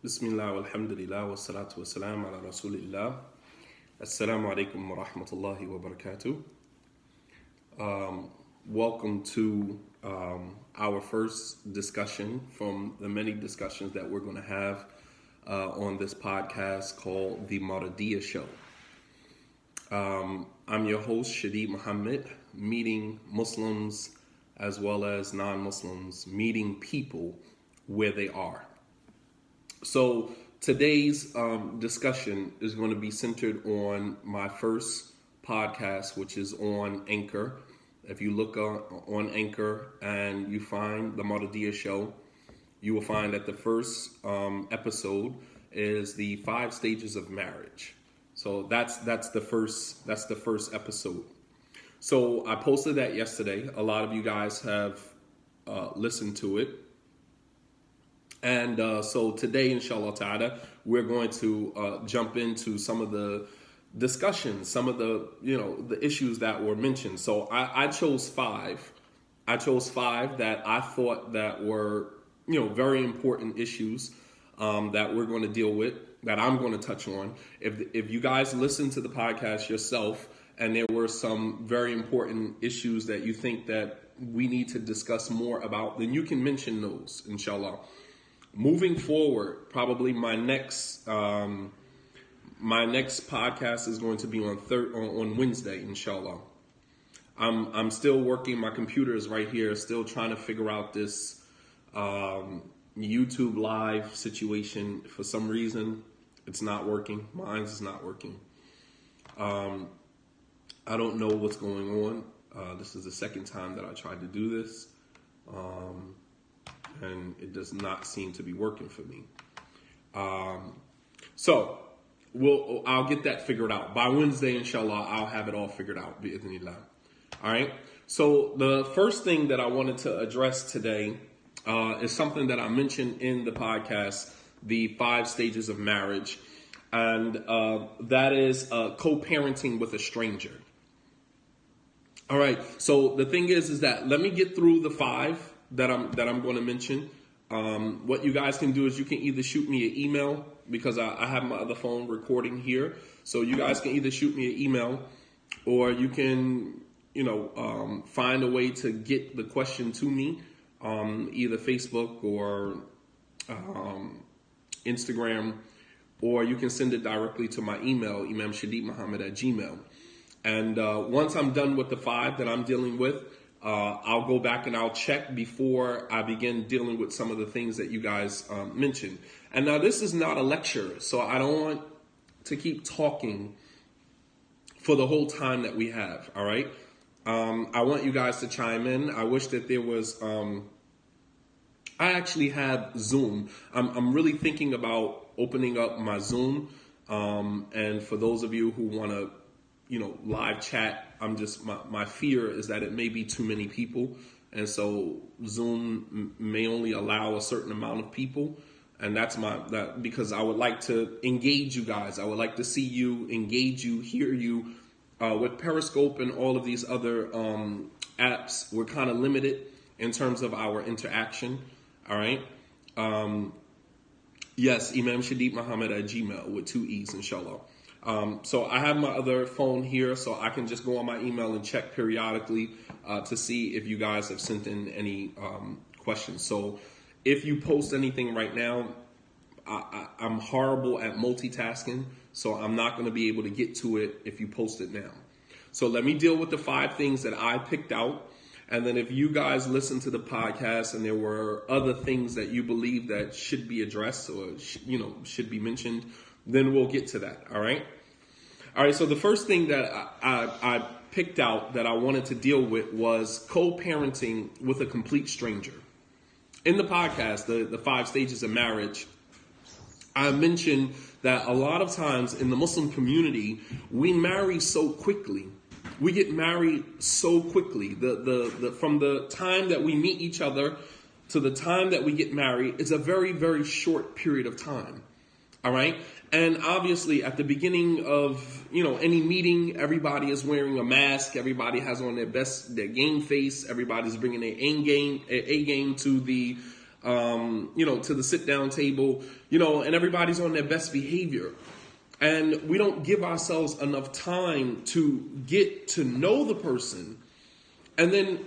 Bismillah, walhamdulillah, wa salatu wa salam ala rasulillah. Assalamu alaikum wa rahmatullahi wa barakatuh. Welcome to our first discussion from the many discussions that we're going to have on this podcast called The Mardiyah Show. I'm your host, Shadeed Muhammad, meeting Muslims as well as non-Muslims, meeting people where they are. So today's discussion is going to be centered on my first podcast, which is on Anchor. If you look on Anchor and you find the Mardiyah Show, you will find that the first episode is the 5 stages of marriage. So that's the first episode. So I posted that yesterday. A lot of you guys have listened to it. And so today, inshallah ta'ala, we're going to jump into some of the discussions, some of the, the issues that were mentioned. So I chose 5. I chose 5 that I thought that were, very important issues that we're going to deal with, that I'm going to touch on. If you guys listen to the podcast yourself and there were some very important issues that you think that we need to discuss more about, then you can mention those, inshallah. Moving forward, probably my next podcast is going to be on Wednesday, inshallah. I'm still working. My computer is right here, still trying to figure out this YouTube live situation. For some reason, it's not working. Mine is not working. I don't know what's going on. This is the second time that I tried to do this. And it does not seem to be working for me. So I'll get that figured out. By Wednesday, inshallah, I'll have it all figured out, bi'idhnillah. All right? So the first thing that I wanted to address today is something that I mentioned in the podcast, the 5 stages of marriage. And that is co-parenting with a stranger. All right. So the thing is that let me get through the 5 that I'm going to mention. What you guys can do is you can either shoot me an email, because I have my other phone recording here. So you guys can either shoot me an email, or you can, find a way to get the question to me, either Facebook or Instagram, or you can send it directly to my email, imamshadeedmuhammad@gmail.com. And once I'm done with the 5 that I'm dealing with, I'll go back and I'll check before I begin dealing with some of the things that you guys mentioned. And now this is not a lecture, so I don't want to keep talking for the whole time that we have, all right? I want you guys to chime in. I wish that there was, I actually have Zoom. I'm really thinking about opening up my Zoom. And for those of you who want to, live chat, my fear is that it may be too many people. And so Zoom may only allow a certain amount of people. And that's because I would like to engage you guys. I would like to see you, engage you, hear you. With Periscope and all of these other apps, we're kind of limited in terms of our interaction. All right. Yes, imamshadeedmuhammad@gmail.com with 2 E's, inshallah. So I have my other phone here, so I can just go on my email and check periodically to see if you guys have sent in any questions. So if you post anything right now, I'm horrible at multitasking, so I'm not going to be able to get to it if you post it now. So let me deal with the 5 things that I picked out. And then if you guys listen to the podcast and there were other things that you believe that should be addressed or, should be mentioned, then we'll get to that. All right. All right. So the first thing that I picked out that I wanted to deal with was co-parenting with a complete stranger. In the podcast, the 5 stages of marriage, I mentioned that a lot of times in the Muslim community, we marry so quickly. We get married so quickly. From the time that we meet each other to the time that we get married, it's a very, very short period of time. All right. And obviously at the beginning of, any meeting, everybody is wearing a mask. Everybody has on their game face. Everybody's bringing their A game to the to the sit down table, and everybody's on their best behavior. And we don't give ourselves enough time to get to know the person. And then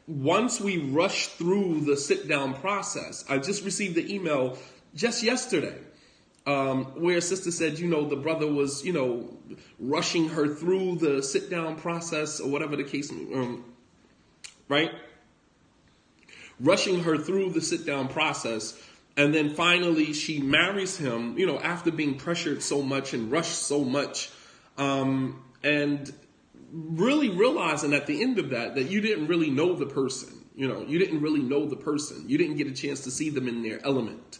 once we rush through the sit down process, I just received the email just yesterday where a sister said, the brother was, rushing her through the sit down process or whatever the case, right? Rushing her through the sit down process. And then finally she marries him, after being pressured so much and rushed so much. And really realizing at the end of that you didn't really know the person. You didn't really know the person. You didn't get a chance to see them in their element.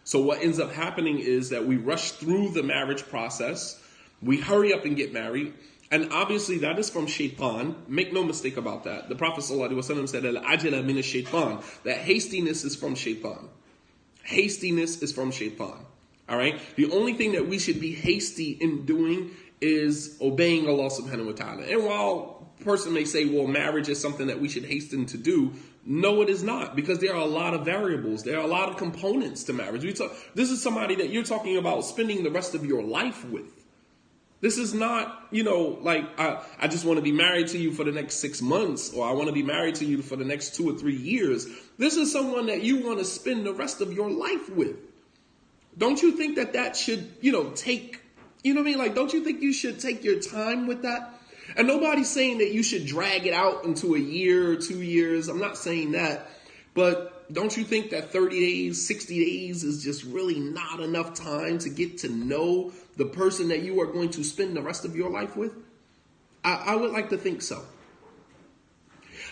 So what ends up happening is that we rush through the marriage process. We hurry up and get married. And obviously that is from shaitan. Make no mistake about that. The Prophet ﷺ said, Al-ajala min ash-shaytan, that hastiness is from shaitan. Hastiness is from shaitan. All right. The only thing that we should be hasty in doing is obeying Allah subhanahu wa ta'ala. And while a person may say, well, marriage is something that we should hasten to do, no, it is not, because there are a lot of variables. There are a lot of components to marriage. This is somebody that you're talking about spending the rest of your life with. This is not, like I just want to be married to you for the next 6 months, or I want to be married to you for the next 2 or 3 years. This is someone that you want to spend the rest of your life with. Don't you think that should, take, like, don't you think you should take your time with that? And nobody's saying that you should drag it out into a year or 2 years. I'm not saying that. But don't you think that 30 days, 60 days is just really not enough time to get to know the person that you are going to spend the rest of your life with? I would like to think so.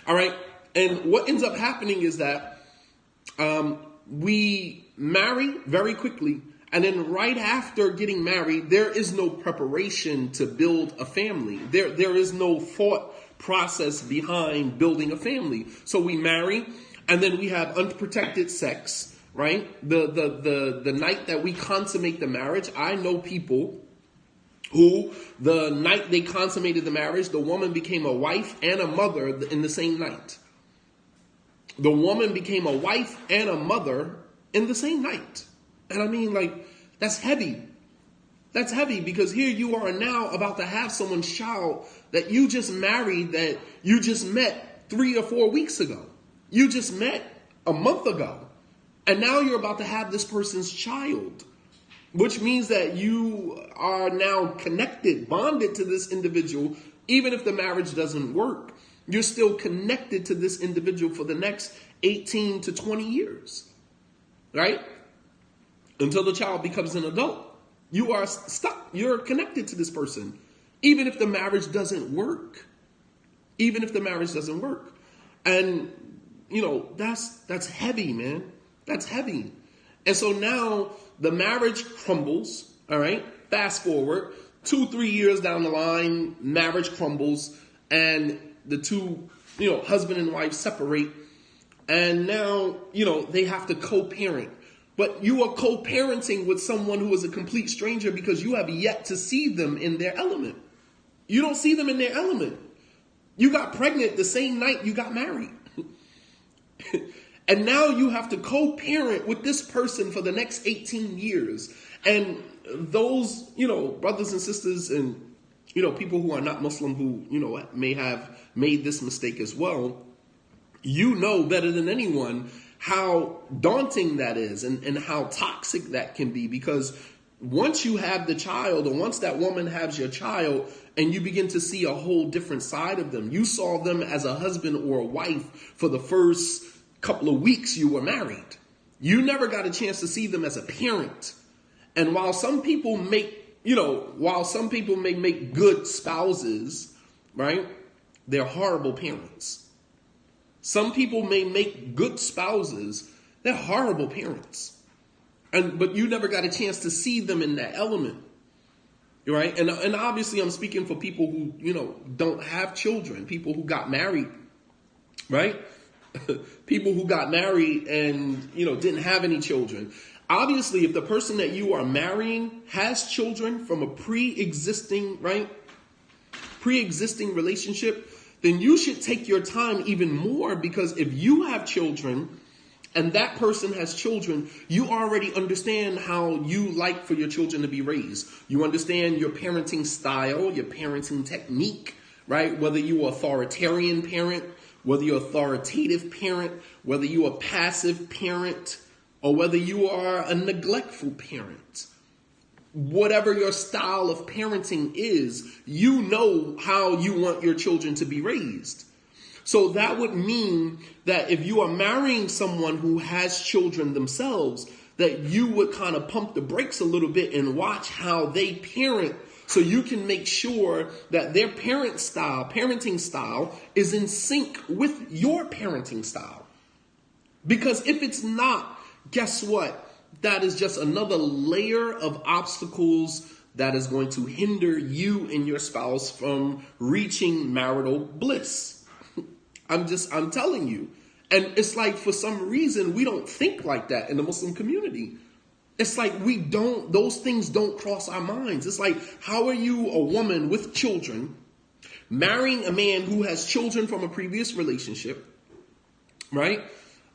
All right. And what ends up happening is that we marry very quickly. And then right after getting married, there is no preparation to build a family. There is no thought process behind building a family. So we marry, and then we have unprotected sex, right? The night that we consummate the marriage, I know people who the night they consummated the marriage, the woman became a wife and a mother in the same night. The woman became a wife and a mother in the same night. And I mean, like, that's heavy. That's heavy, because here you are now about to have someone's child that you just married, that you just met 3 or 4 weeks ago. You just met a month ago. And now you're about to have this person's child, which means that you are now connected, bonded to this individual. Even if the marriage doesn't work, you're still connected to this individual for the next 18 to 20 years, right? Until the child becomes an adult. You are stuck. You're connected to this person, even if the marriage doesn't work. Even if the marriage doesn't work. And, that's heavy, man. That's heavy. And so now the marriage crumbles, all right? Fast forward, 2-3 years down the line, marriage crumbles, and the two, husband and wife separate. And now, they have to co-parent. But you are co-parenting with someone who is a complete stranger because you have yet to see them in their element. You don't see them in their element. You got pregnant the same night you got married. And now you have to co-parent with this person for the next 18 years. And those, brothers and sisters and, people who are not Muslim who, may have made this mistake as well, better than anyone how daunting that is and how toxic that can be, because once you have the child, or once that woman has your child, and you begin to see a whole different side of them. You saw them as a husband or a wife for the first couple of weeks you were married. You never got a chance to see them as a parent. And while some people may make good spouses, right? They're horrible parents. Some people may make good spouses. They're horrible parents. But you never got a chance to see them in that element. Right? And obviously I'm speaking for people who, don't have children, people who got married, right? People who got married and, didn't have any children. Obviously, if the person that you are marrying has children from a pre-existing relationship, then you should take your time even more, because if you have children and that person has children, you already understand how you like for your children to be raised. You understand your parenting style, your parenting technique, right? Whether you're an authoritarian parent, whether you're an authoritative parent, whether you're a passive parent, or whether you are a neglectful parent. Whatever your style of parenting is, you know how you want your children to be raised. So that would mean that if you are marrying someone who has children themselves, that you would kind of pump the brakes a little bit and watch how they parent, so you can make sure that their parenting style is in sync with your parenting style. Because if it's not, guess what? That is just another layer of obstacles that is going to hinder you and your spouse from reaching marital bliss. I'm telling you. And it's like, for some reason, we don't think like that in the Muslim community. It's like those things don't cross our minds. It's like, how are you, a woman with children, marrying a man who has children from a previous relationship, right?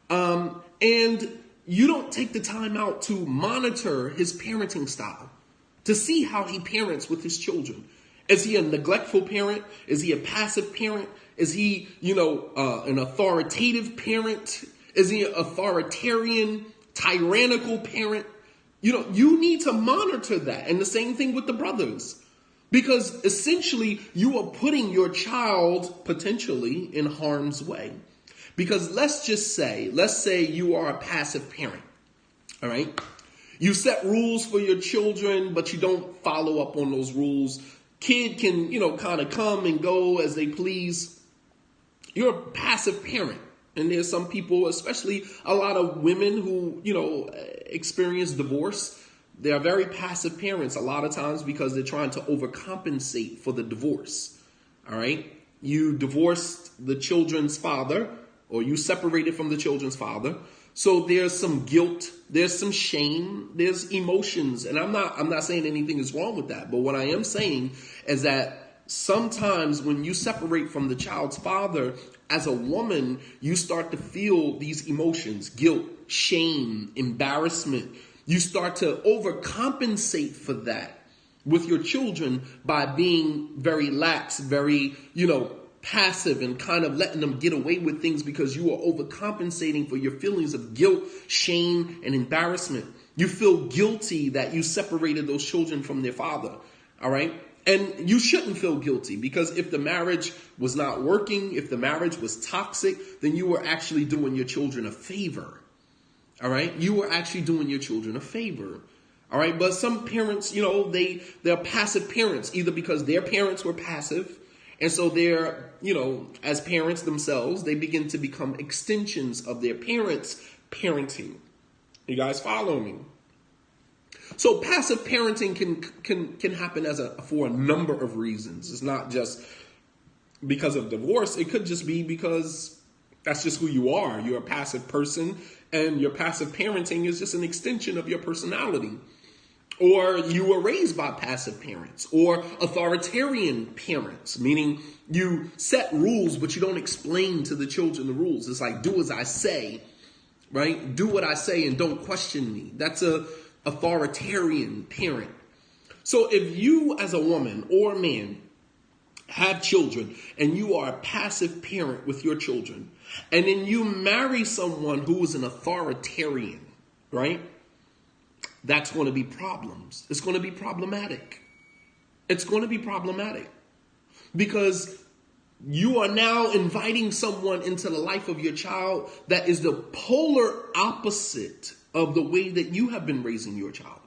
And you don't take the time out to monitor his parenting style, to see how he parents with his children. Is he a neglectful parent? Is he a passive parent? Is he, an authoritative parent? Is he an authoritarian, tyrannical parent? You need to monitor that. And the same thing with the brothers. Because essentially, you are putting your child potentially in harm's way. Because let's say you are a passive parent. All right? You set rules for your children, but you don't follow up on those rules. Kid can, kind of come and go as they please. You're a passive parent. And there's some people, especially a lot of women who, experience divorce. They are very passive parents a lot of times because they're trying to overcompensate for the divorce. All right. You divorced the children's father, or you separated from the children's father. So there's some guilt, there's some shame, there's emotions. And I'm not saying anything is wrong with that. But what I am saying is that sometimes when you separate from the child's father, as a woman, you start to feel these emotions, guilt, shame, embarrassment. You start to overcompensate for that with your children by being very lax, very, passive, and kind of letting them get away with things because you are overcompensating for your feelings of guilt, shame, and embarrassment. You feel guilty that you separated those children from their father. All right. And you shouldn't feel guilty, because if the marriage was not working, if the marriage was toxic, then you were actually doing your children a favor. All right. You were actually doing your children a favor. All right. But some parents, they're passive parents, either because their parents were passive. And so they're, as parents themselves, they begin to become extensions of their parents' parenting. You guys follow me? So passive parenting can happen for a number of reasons. It's not just because of divorce. It could just be because that's just who you are. You're a passive person, and your passive parenting is just an extension of your personality. Or you were raised by passive parents or authoritarian parents, meaning you set rules, but you don't explain to the children the rules. It's like, do as I say, right? Do what I say and don't question me. That's a authoritarian parent. So if you as a woman or a man have children and you are a passive parent with your children, and then you marry someone who is an authoritarian, right? That's going to be problems. It's going to be problematic. It's going to be problematic because you are now inviting someone into the life of your child that is the polar opposite of the way that you have been raising your child.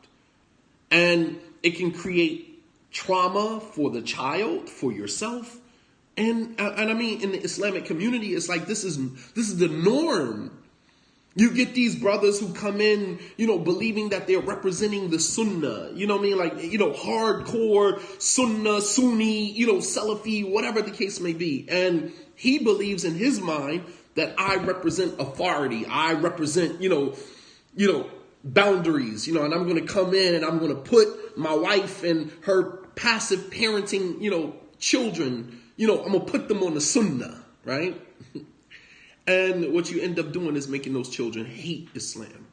And it can create trauma for the child, for yourself. And I mean, in the Islamic community, it's like this is the norm. You get these brothers who come in, believing that they're representing the Sunnah, hardcore Sunnah, Sunni, Salafi, whatever the case may be. And he believes in his mind that I represent authority. I represent, boundaries, and I'm going to come in and I'm going to put my wife and her passive parenting, children, I'm going to put them on the Sunnah, right? And what you end up doing is making those children hate Islam.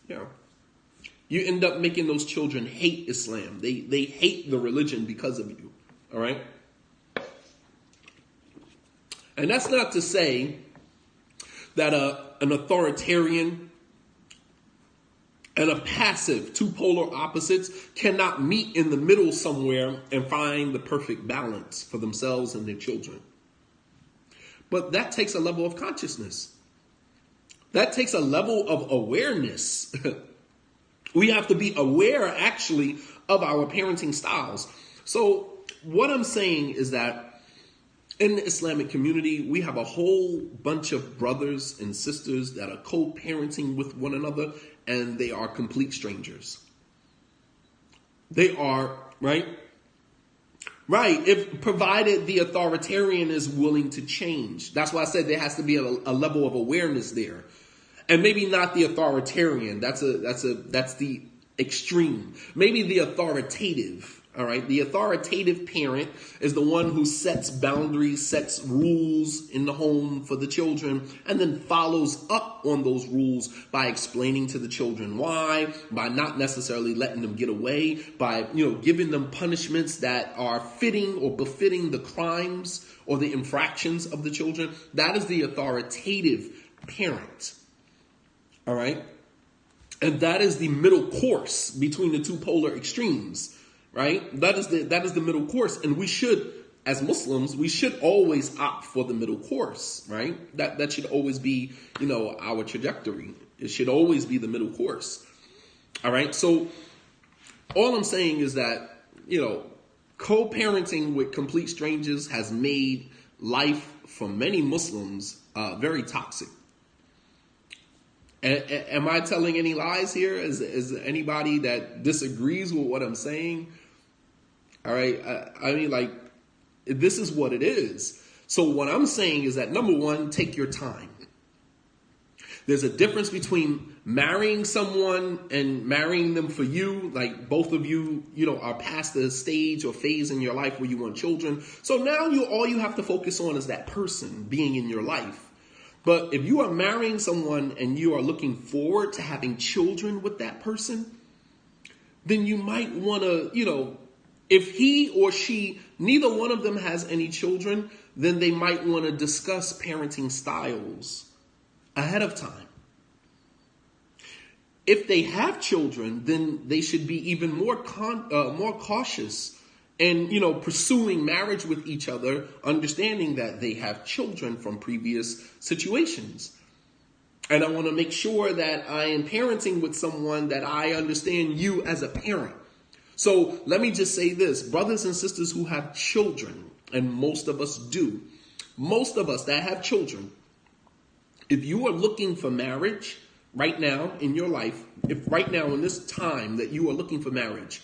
Yeah. You end up making those children hate Islam. They hate the religion because of you. All right? And that's not to say that an authoritarian and a passive, two polar opposites, cannot meet in the middle somewhere and find the perfect balance for themselves and their children. But that takes a level of consciousness. That takes a level of awareness. We have to be aware, actually, of our parenting styles. So what I'm saying is that in the Islamic community, we have a whole bunch of brothers and sisters that are co-parenting with one another, and they are complete strangers. They are, right? Right, if provided the authoritarian is willing to change. That's why I said there has to be a level of awareness there. And maybe not the authoritarian. That's the extreme. Maybe the authoritative. All right. The authoritative parent is the one who sets boundaries, sets rules in the home for the children, and then follows up on those rules by explaining to the children why, by not necessarily letting them get away, by, giving them punishments that are fitting or befitting the crimes or the infractions of the children. That is the authoritative parent. All right. And that is the middle course between the two polar extremes. Right? That is the middle course. And we should, as Muslims, we should always opt for the middle course, right? That should always be, our trajectory. It should always be the middle course. All right. So all I'm saying is that, co-parenting with complete strangers has made life for many Muslims very toxic. Am I telling any lies here? Is anybody that disagrees with what I'm saying? All right. I mean, this is what it is. So what I'm saying is that, number one, take your time. There's a difference between marrying someone and marrying them for you. Like both of you, are past the stage or phase in your life where you want children. So now all you have to focus on is that person being in your life. But if you are marrying someone and you are looking forward to having children with that person, then you might want to, if he or she, neither one of them has any children, then they might want to discuss parenting styles ahead of time. If they have children, then they should be even more cautious and, pursuing marriage with each other, understanding that they have children from previous situations. And I want to make sure that I am parenting with someone that I understand you as a parent. So let me just say this, brothers and sisters who have children, and most of us do, most of us that have children, if you are looking for marriage right now in your life, if right now in this time that you are looking for marriage,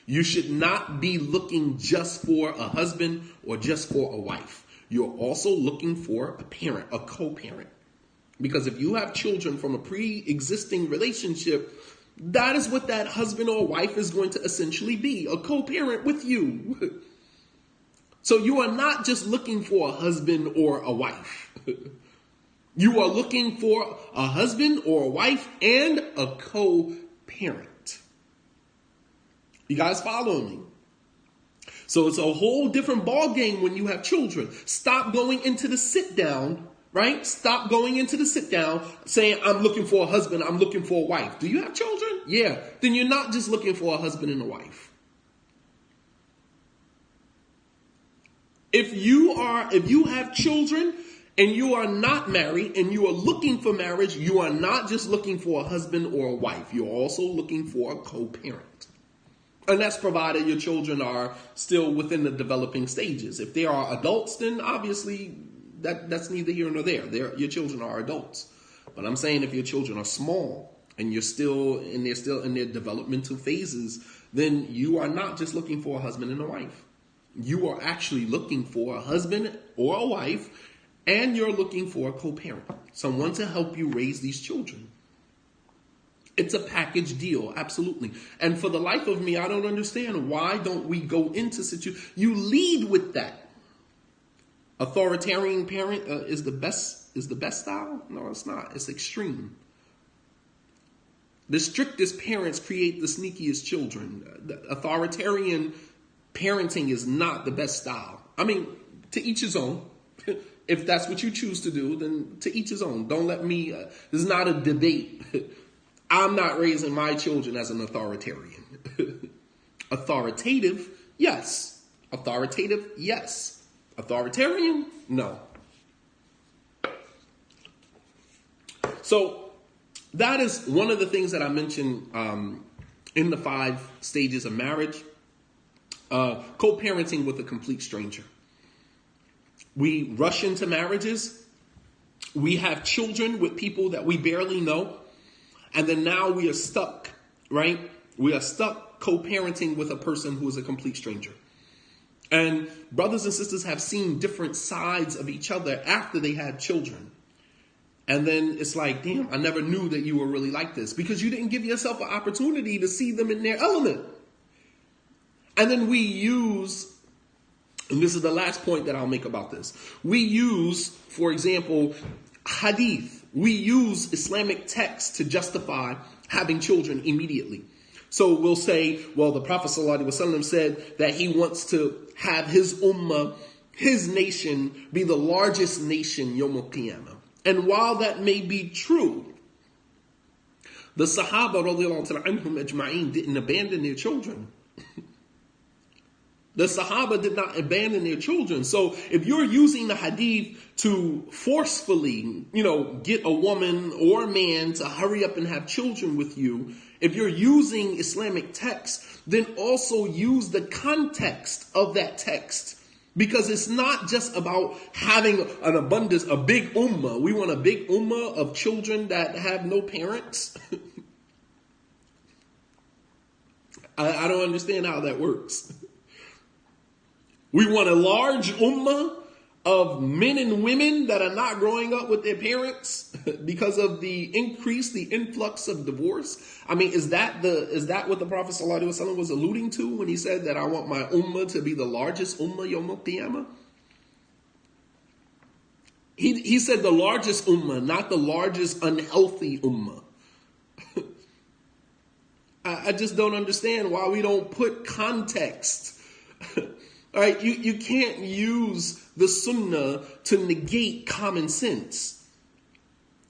you should not be looking just for a husband or just for a wife. You're also looking for a parent, a co-parent. Because if you have children from a pre-existing relationship, that is what that husband or wife is going to essentially be, a co-parent with you. So you are not just looking for a husband or a wife. You are looking for a husband or a wife and a co-parent. You guys following me? So it's a whole different ball game when you have children. Stop going into the sit down, right? Stop going into the sit down saying, I'm looking for a husband, I'm looking for a wife. Do you have children? Yeah. Then you're not just looking for a husband and a wife. If you have children and you are not married and you are looking for marriage, you are not just looking for a husband or a wife. You're also looking for a co-parent. And that's provided your children are still within the developing stages. If they are adults, then obviously that's neither here nor there. Your children are adults. But I'm saying if your children are small and they're still in their developmental phases, then you are not just looking for a husband and a wife. You are actually looking for a husband or a wife, and you're looking for a co-parent, someone to help you raise these children. It's a package deal, absolutely. And for the life of me, I don't understand why don't we go into you lead with that. Authoritarian parent is the best style? No, it's not. It's extreme. The strictest parents create the sneakiest children. The authoritarian parenting is not the best style. I mean, to each his own. If that's what you choose to do, then to each his own. Don't let me, this is not a debate. I'm not raising my children as an authoritarian. Authoritative, yes. Authoritative, yes. Authoritarian, no. So that is one of the things that I mentioned in the 5 stages of marriage. Co-parenting with a complete stranger. We rush into marriages. We have children with people that we barely know. And then now we are stuck, right? We are stuck co-parenting with a person who is a complete stranger. And brothers and sisters have seen different sides of each other after they had children. And then it's like, damn, I never knew that you were really like this, because you didn't give yourself an opportunity to see them in their element. And then we use, and this is the last point that I'll make about this. We use, for example, hadith. We use Islamic texts to justify having children immediately. So we'll say, well, the Prophet ﷺ said that he wants to have his ummah, his nation, be the largest nation Yawm al-Qiyamah. And while that may be true, the Sahaba radiallahu anhum ajma'in didn't abandon their children. The Sahaba did not abandon their children. So if you're using the hadith to forcefully, get a woman or a man to hurry up and have children with you, if you're using Islamic text, then also use the context of that text. Because it's not just about having an abundance, a big ummah. We want a big ummah of children that have no parents. I don't understand how that works. We want a large ummah of men and women that are not growing up with their parents because of the influx of divorce. I mean, is that what the Prophet ﷺ was alluding to when he said that I want my ummah to be the largest ummah Yawm al-Qiyamah? He said the largest ummah, not the largest unhealthy ummah. I just don't understand why we don't put context. All right, you can't use the sunnah to negate common sense.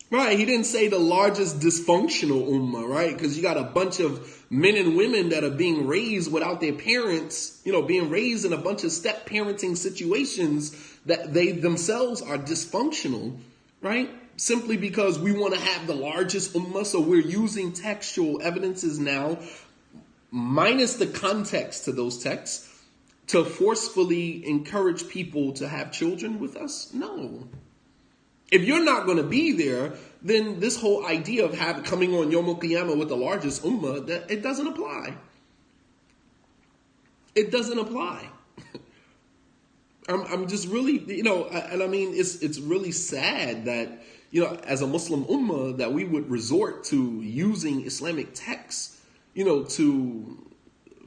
Right, he didn't say the largest dysfunctional ummah, right? Because you got a bunch of men and women that are being raised without their parents, being raised in a bunch of step parenting situations that they themselves are dysfunctional, right? Simply because we want to have the largest ummah, so we're using textual evidences now, minus the context to those texts, to forcefully encourage people to have children with us? No. If you're not going to be there, then this whole idea of coming on Yawm al-Qiyamah with the largest ummah, it doesn't apply. It doesn't apply. I'm just really, and I mean, it's really sad that, as a Muslim ummah, that we would resort to using Islamic texts, to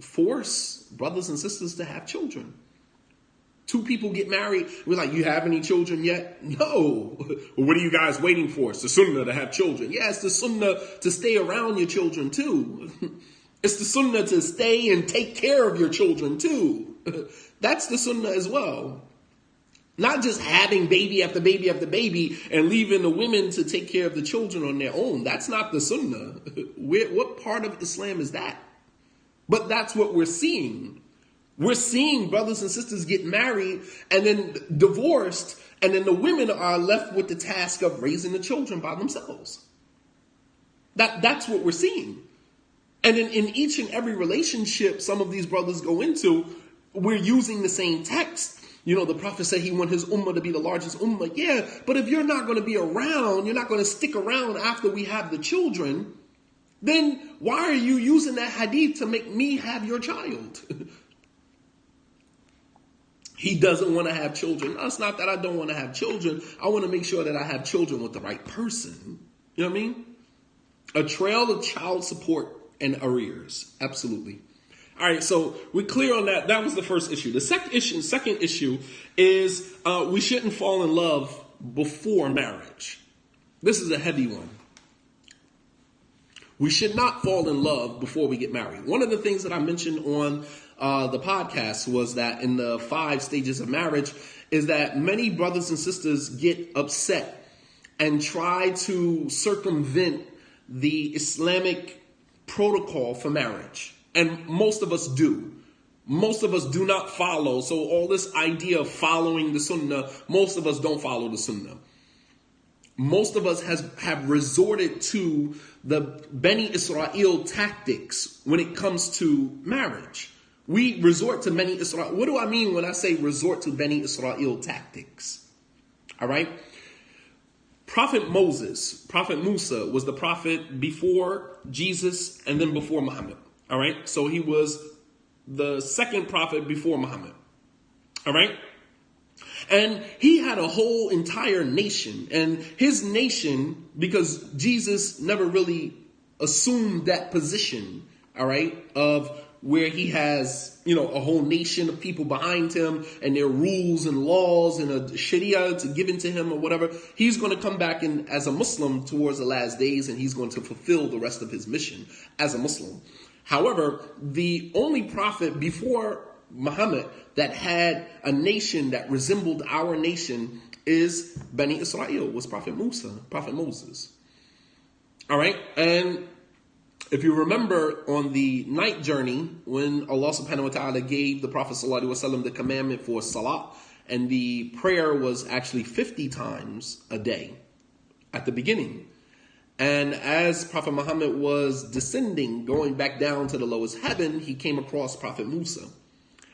force brothers and sisters to have children. 2 people get married. We're like, you have any children yet? No. Well, what are you guys waiting for? It's the sunnah to have children. Yeah, it's the sunnah to stay around your children too. It's the sunnah to stay and take care of your children too. That's the sunnah as well. Not just having baby after baby after baby and leaving the women to take care of the children on their own. That's not the sunnah. What part of Islam is that? But that's what we're seeing. We're seeing brothers and sisters get married and then divorced, and then the women are left with the task of raising the children by themselves. That's what we're seeing. And in each and every relationship some of these brothers go into, we're using the same text. The Prophet said he wants his ummah to be the largest ummah. Yeah, but if you're not going to be around, you're not going to stick around after we have the children, then why are you using that hadith to make me have your child? He doesn't want to have children. No, it's not that I don't want to have children. I want to make sure that I have children with the right person. You know what I mean? A trail of child support and arrears. Absolutely. All right, so we're clear on that. That was the first issue. The second issue is we shouldn't fall in love before marriage. This is a heavy one. We should not fall in love before we get married. One of the things that I mentioned on the podcast was that in the 5 stages of marriage is that many brothers and sisters get upset and try to circumvent the Islamic protocol for marriage. And most of us do. Most of us do not follow. So all this idea of following the Sunnah, most of us don't follow the Sunnah. Most of us have resorted to the Bani Israel tactics when it comes to marriage. We resort to Bani Israel. What do I mean when I say resort to Bani Israel tactics? All right. Prophet Musa was the prophet before Jesus and then before Muhammad. All right. So he was the second prophet before Muhammad. All right. And he had a whole entire nation, and his nation, because Jesus never really assumed that position, all right, of where he has, a whole nation of people behind him and their rules and laws and a Sharia to given to him or whatever. He's going to come back in as a Muslim towards the last days, and he's going to fulfill the rest of his mission as a Muslim. However, the only prophet before Muhammad that had a nation that resembled our nation is Bani Israel, was Prophet Moses. All right. And if you remember on the night journey, when Allah subhanahu wa ta'ala gave the Prophet sallallahu alaihi wasallam the commandment for salah, and the prayer was actually 50 times a day at the beginning. And as Prophet Muhammad was descending, going back down to the lowest heaven, he came across Prophet Musa.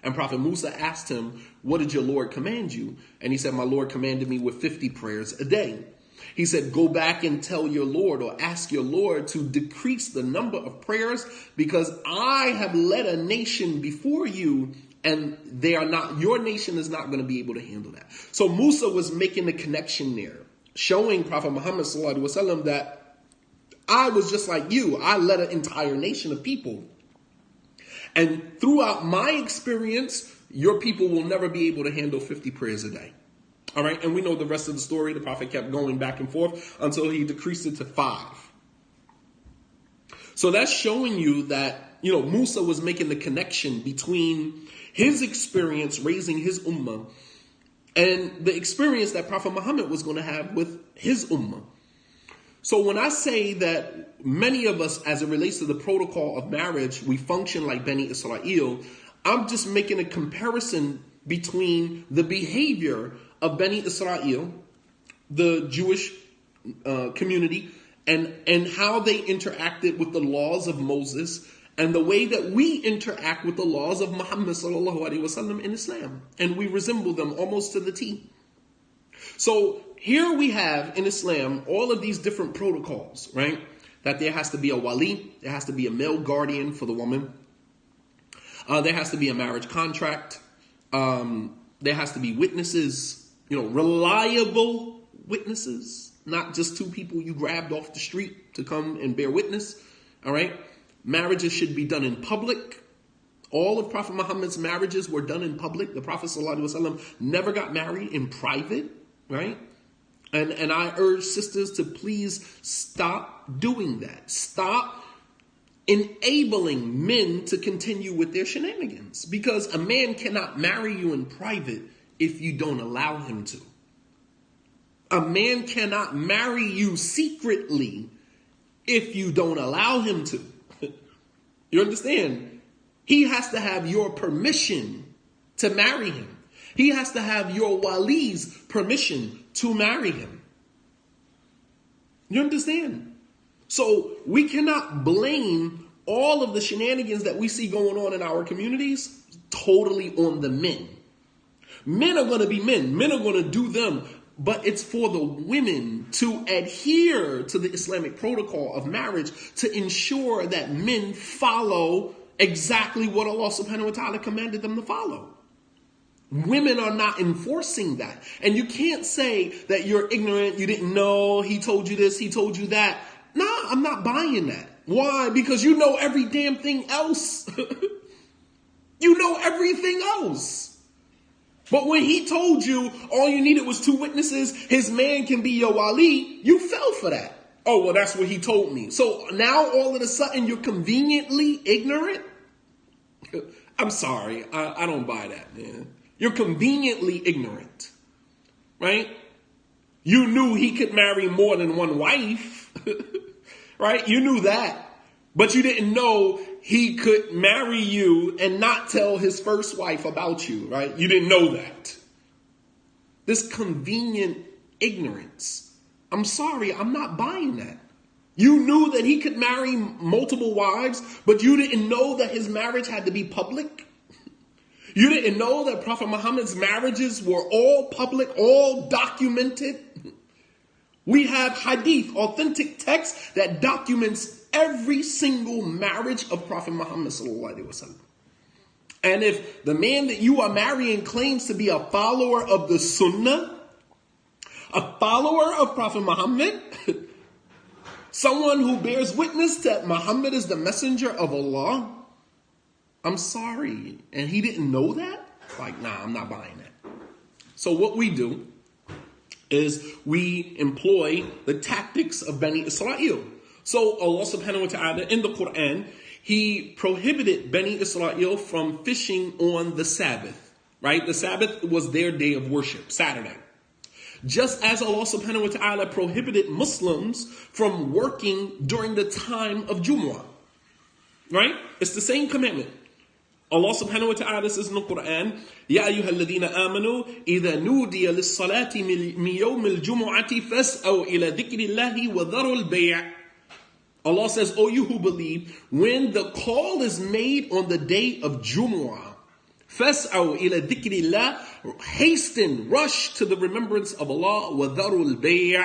And Prophet Musa asked him, what did your Lord command you? And he said, my Lord commanded me with 50 prayers a day. He said, go back and tell your Lord, or ask your Lord to decrease the number of prayers, because I have led a nation before you, and your nation is not going to be able to handle that. So Musa was making the connection there, showing Prophet Muhammad sallallahu alaihi wasallam that I was just like you. I led an entire nation of people. And throughout my experience, your people will never be able to handle 50 prayers a day. All right. And we know the rest of the story. The prophet kept going back and forth until he decreased it to 5. So that's showing you that, Musa was making the connection between his experience raising his ummah and the experience that Prophet Muhammad was going to have with his ummah. So when I say that many of us, as it relates to the protocol of marriage, we function like Bani Israel, I'm just making a comparison between the behavior of Bani Israel, the Jewish community, and how they interacted with the laws of Moses, and the way that we interact with the laws of Muhammad sallallahu alaihi wasallam in Islam. And we resemble them almost to the T. So here we have in Islam all of these different protocols, right? That there has to be a wali, there has to be a male guardian for the woman. There has to be a marriage contract. There has to be witnesses, reliable witnesses, not just 2 people you grabbed off the street to come and bear witness. All right. Marriages should be done in public. All of Prophet Muhammad's marriages were done in public. The Prophet sallallahu alaihi wasallam never got married in private, right? And I urge sisters to please stop doing that. Stop enabling men to continue with their shenanigans, because a man cannot marry you in private if you don't allow him to. A man cannot marry you secretly if you don't allow him to. You understand? He has to have your permission to marry him. He has to have your wali's permission to marry him. You understand? So we cannot blame all of the shenanigans that we see going on in our communities totally on the men. Men are going to be men. Men are going to do them. But it's for the women to adhere to the Islamic protocol of marriage to ensure that men follow exactly what Allah subhanahu wa ta'ala commanded them to follow. Women are not enforcing that. And you can't say that you're ignorant, you didn't know, he told you this, he told you that. Nah, I'm not buying that. Why? Because you know every damn thing else. You know everything else. But when he told you all you needed was 2 witnesses, his man can be your wali, you fell for that. Oh, well, that's what he told me. So now all of a sudden you're conveniently ignorant? I'm sorry. I don't buy that, man. You're conveniently ignorant, right? You knew he could marry more than one wife, right? You knew that. But you didn't know he could marry you and not tell his first wife about you, right? You didn't know that. This convenient ignorance. I'm sorry, I'm not buying that. You knew that he could marry multiple wives, but you didn't know that his marriage had to be public. You didn't know that Prophet Muhammad's marriages were all public, all documented. We have hadith, authentic text that documents every single marriage of Prophet Muhammad sallallahu alaihi wasallam. And if the man that you are marrying claims to be a follower of the Sunnah, a follower of Prophet Muhammad, someone who bears witness that Muhammad is the messenger of Allah, I'm sorry. And he didn't know that? Like, nah, I'm not buying that. So what we do is we employ the tactics of Bani Israel. So Allah subhanahu wa ta'ala in the Quran, he prohibited Bani Israel from fishing on the Sabbath, right? The Sabbath was their day of worship, Saturday. Just as Allah subhanahu wa ta'ala prohibited Muslims from working during the time of Jumu'ah, right? It's the same commandment. Allah subhanahu wa ta'ala says in the Quran, Ya ayyuhalladhina amanu, idha nudiya lis-salati min yawmil jumu'ati fas'aw ila dhikrillahi wa dharul bay'. Allah says, O you who believe, when the call is made on the day of Jumu'ah, fas'aw ila dhikrillah, hasten, rush to the remembrance of Allah, wa dharul bay',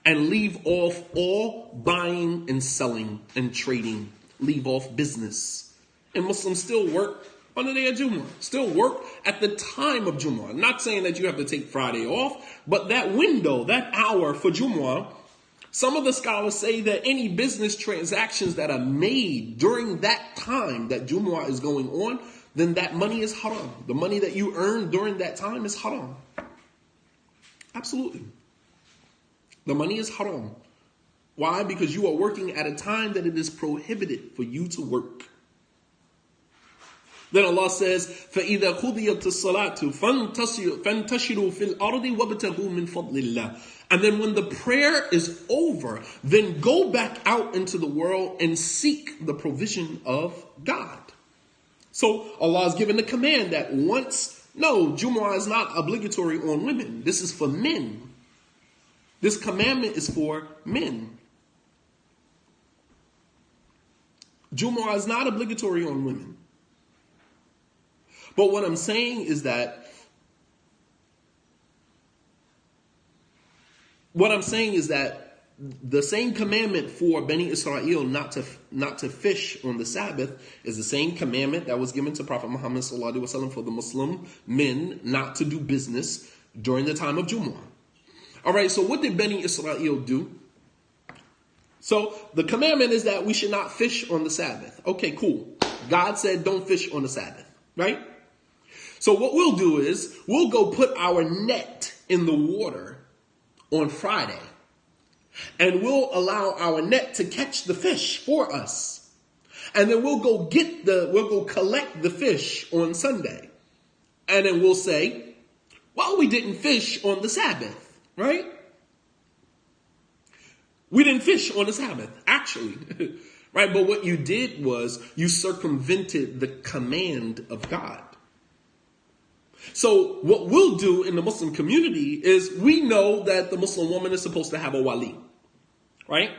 and leave off all buying and selling and trading. Leave off business. And Muslims still work on the day of Jumu'ah. Still work at the time of Jumu'ah. Not saying that you have to take Friday off, but that window, that hour for Jumu'ah, some of the scholars say that any business transactions that are made during that time that Jumu'ah is going on, then that money is haram. The money that you earn during that time is haram. Absolutely. The money is haram. Why? Because you are working at a time that it is prohibited for you to work. Then Allah says, فَإِذَا قُضِيَتِ الصَّلَاةُ فَانْتَشِرُوا فِي الْأَرْضِ وَابْتَغُوا مِنْ فَضْلِ اللَّهِ. And then when the prayer is over, then go back out into the world and seek the provision of God. So Allah has given the command that Jumu'ah is not obligatory on women. This is for men. This commandment is for men. Jumu'ah is not obligatory on women. But what I'm saying is that the same commandment for Bani Israel not to fish on the Sabbath is the same commandment that was given to Prophet Muhammad sallallahu alaihi wasallam for the Muslim men not to do business during the time of Jumu'ah. All right, so what did Bani Israel do? So the commandment is that we should not fish on the Sabbath. Okay, cool. God said don't fish on the Sabbath, right? So what we'll do is we'll go put our net in the water on Friday, and we'll allow our net to catch the fish for us. And then we'll go collect the fish on Sunday. And then we'll say, well, we didn't fish on the Sabbath, right? We didn't fish on the Sabbath, actually, right? But what you did was you circumvented the command of God. So what we'll do in the Muslim community is we know that the Muslim woman is supposed to have a wali, right?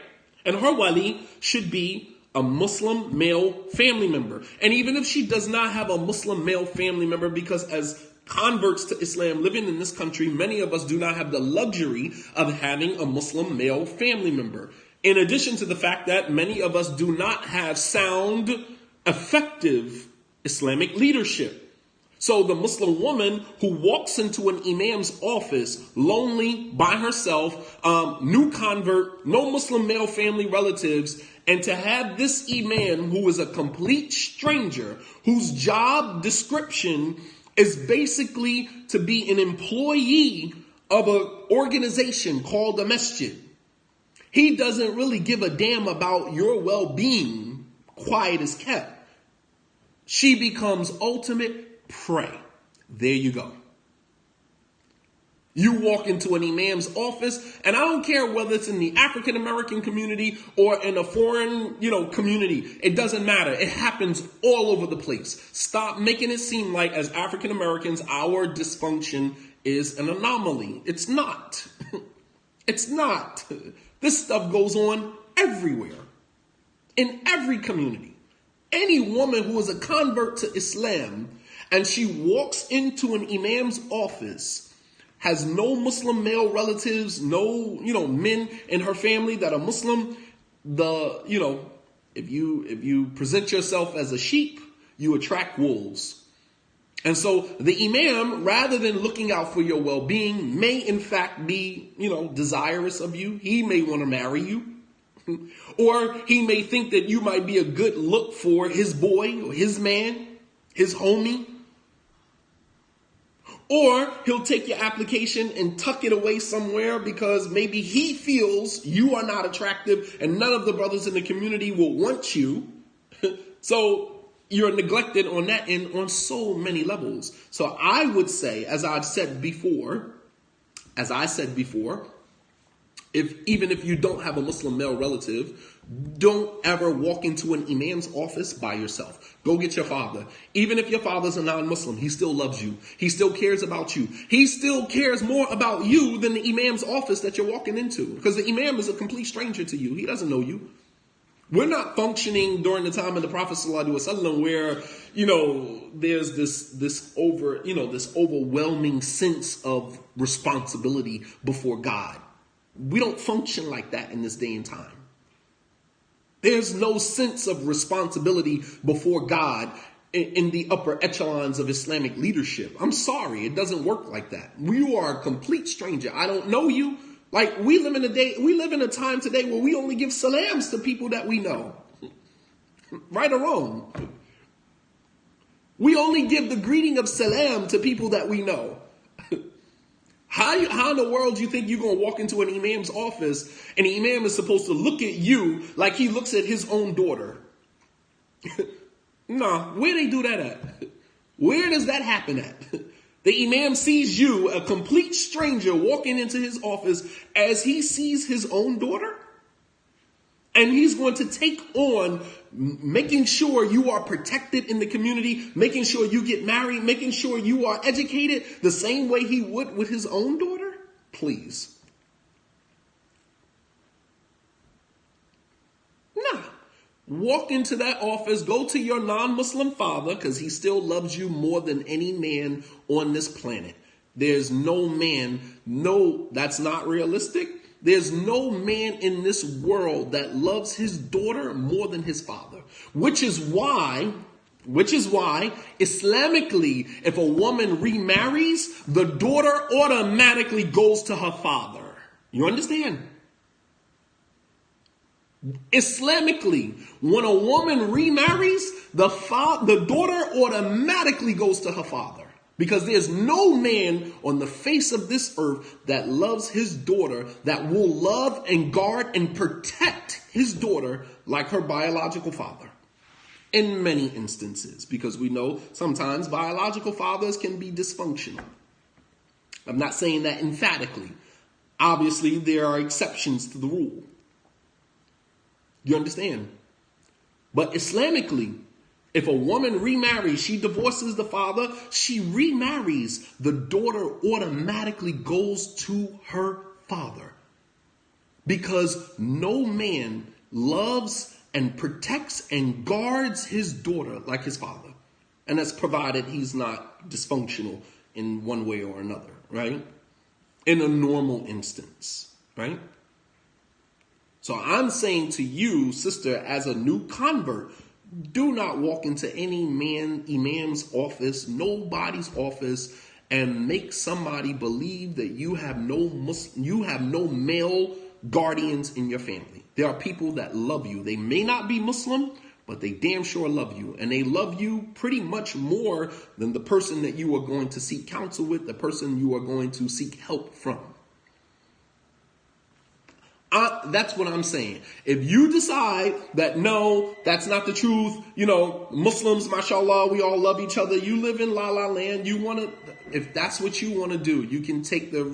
And her wali should be a Muslim male family member. And even if she does not have a Muslim male family member, because as converts to Islam living in this country, many of us do not have the luxury of having a Muslim male family member. In addition to the fact that many of us do not have sound, effective Islamic leadership. So the Muslim woman who walks into an imam's office, lonely, by herself, new convert, no Muslim male family relatives, and to have this imam who is a complete stranger, whose job description is basically to be an employee of an organization called a masjid. He doesn't really give a damn about your well-being, quiet as kept. She becomes ultimate prey. There you go. You walk into an imam's office, and I don't care whether it's in the African American community or in a foreign, community. It doesn't matter. It happens all over the place. Stop making it seem like as African Americans, our dysfunction is an anomaly. It's not. It's not. This stuff goes on everywhere, in every community. Any woman who is a convert to Islam and she walks into an imam's office, has no Muslim male relatives, no, men in her family that are Muslim, if you present yourself as a sheep, you attract wolves. And so the imam, rather than looking out for your well-being, may in fact be, desirous of you. He may want to marry you. Or he may think that you might be a good look for his boy or his man, his homie. Or he'll take your application and tuck it away somewhere because maybe he feels you are not attractive and none of the brothers in the community will want you. So you're neglected on that end on so many levels. So I would say, as I said before, even if you don't have a Muslim male relative, don't ever walk into an imam's office by yourself. Go get your father. Even if your father's a non-Muslim, he still loves you. He still cares about you. He still cares more about you than the imam's office that you're walking into. Because the imam is a complete stranger to you. He doesn't know you. We're not functioning during the time of the Prophet ﷺ where, there's this overwhelming sense of responsibility before God. We don't function like that in this day and time. There's no sense of responsibility before God in the upper echelons of Islamic leadership. I'm sorry, it doesn't work like that. You are a complete stranger. I don't know you. Like we live in a time today where we only give salams to people that we know. Right or wrong. We only give the greeting of salam to people that we know. How in the world do you think you're going to walk into an imam's office and the imam is supposed to look at you like he looks at his own daughter? Nah, where they do that at? Where does that happen at? The imam sees you, a complete stranger, walking into his office as he sees his own daughter? And he's going to take on making sure you are protected in the community, making sure you get married, making sure you are educated the same way he would with his own daughter? Please. Nah. Walk into that office, go to your non-Muslim father because he still loves you more than any man on this planet. There's no man, that's not realistic. There's no man in this world that loves his daughter more than his father, which is why, Islamically, if a woman remarries, the daughter automatically goes to her father. You understand? Islamically, when a woman remarries, the daughter automatically goes to her father. Because there's no man on the face of this earth that loves his daughter, that will love and guard and protect his daughter like her biological father. In many instances, because we know sometimes biological fathers can be dysfunctional. I'm not saying that emphatically. Obviously, there are exceptions to the rule. You understand? But Islamically, if a woman remarries, she divorces the father, she remarries, the daughter automatically goes to her father. Because no man loves and protects and guards his daughter like his father. And that's provided he's not dysfunctional in one way or another, right? In a normal instance, right? So I'm saying to you, sister, as a new convert, Do not walk into any imam's office, nobody's office, and make somebody believe that you have no male guardians in your family. There are people that love you. They may not be Muslim, but they damn sure love you. And they love you pretty much more than the person that you are going to seek counsel with, the person you are going to seek help from. That's what I'm saying. If you decide that, no, that's not the truth, Muslims, mashallah, we all love each other. You live in la la land. If that's what you want to do, you can take the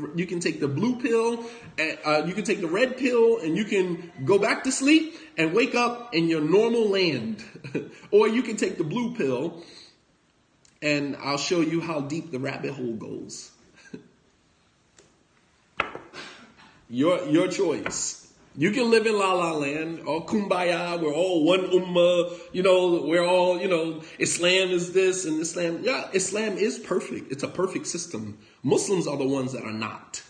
blue pill, and you can take the red pill, and you can go back to sleep and wake up in your normal land. Or you can take the blue pill, and I'll show you how deep the rabbit hole goes. Your choice. You can live in La La Land, or Kumbaya, we're all one ummah, we're all, Islam is this and Islam. Yeah, Islam is perfect. It's a perfect system. Muslims are the ones that are not.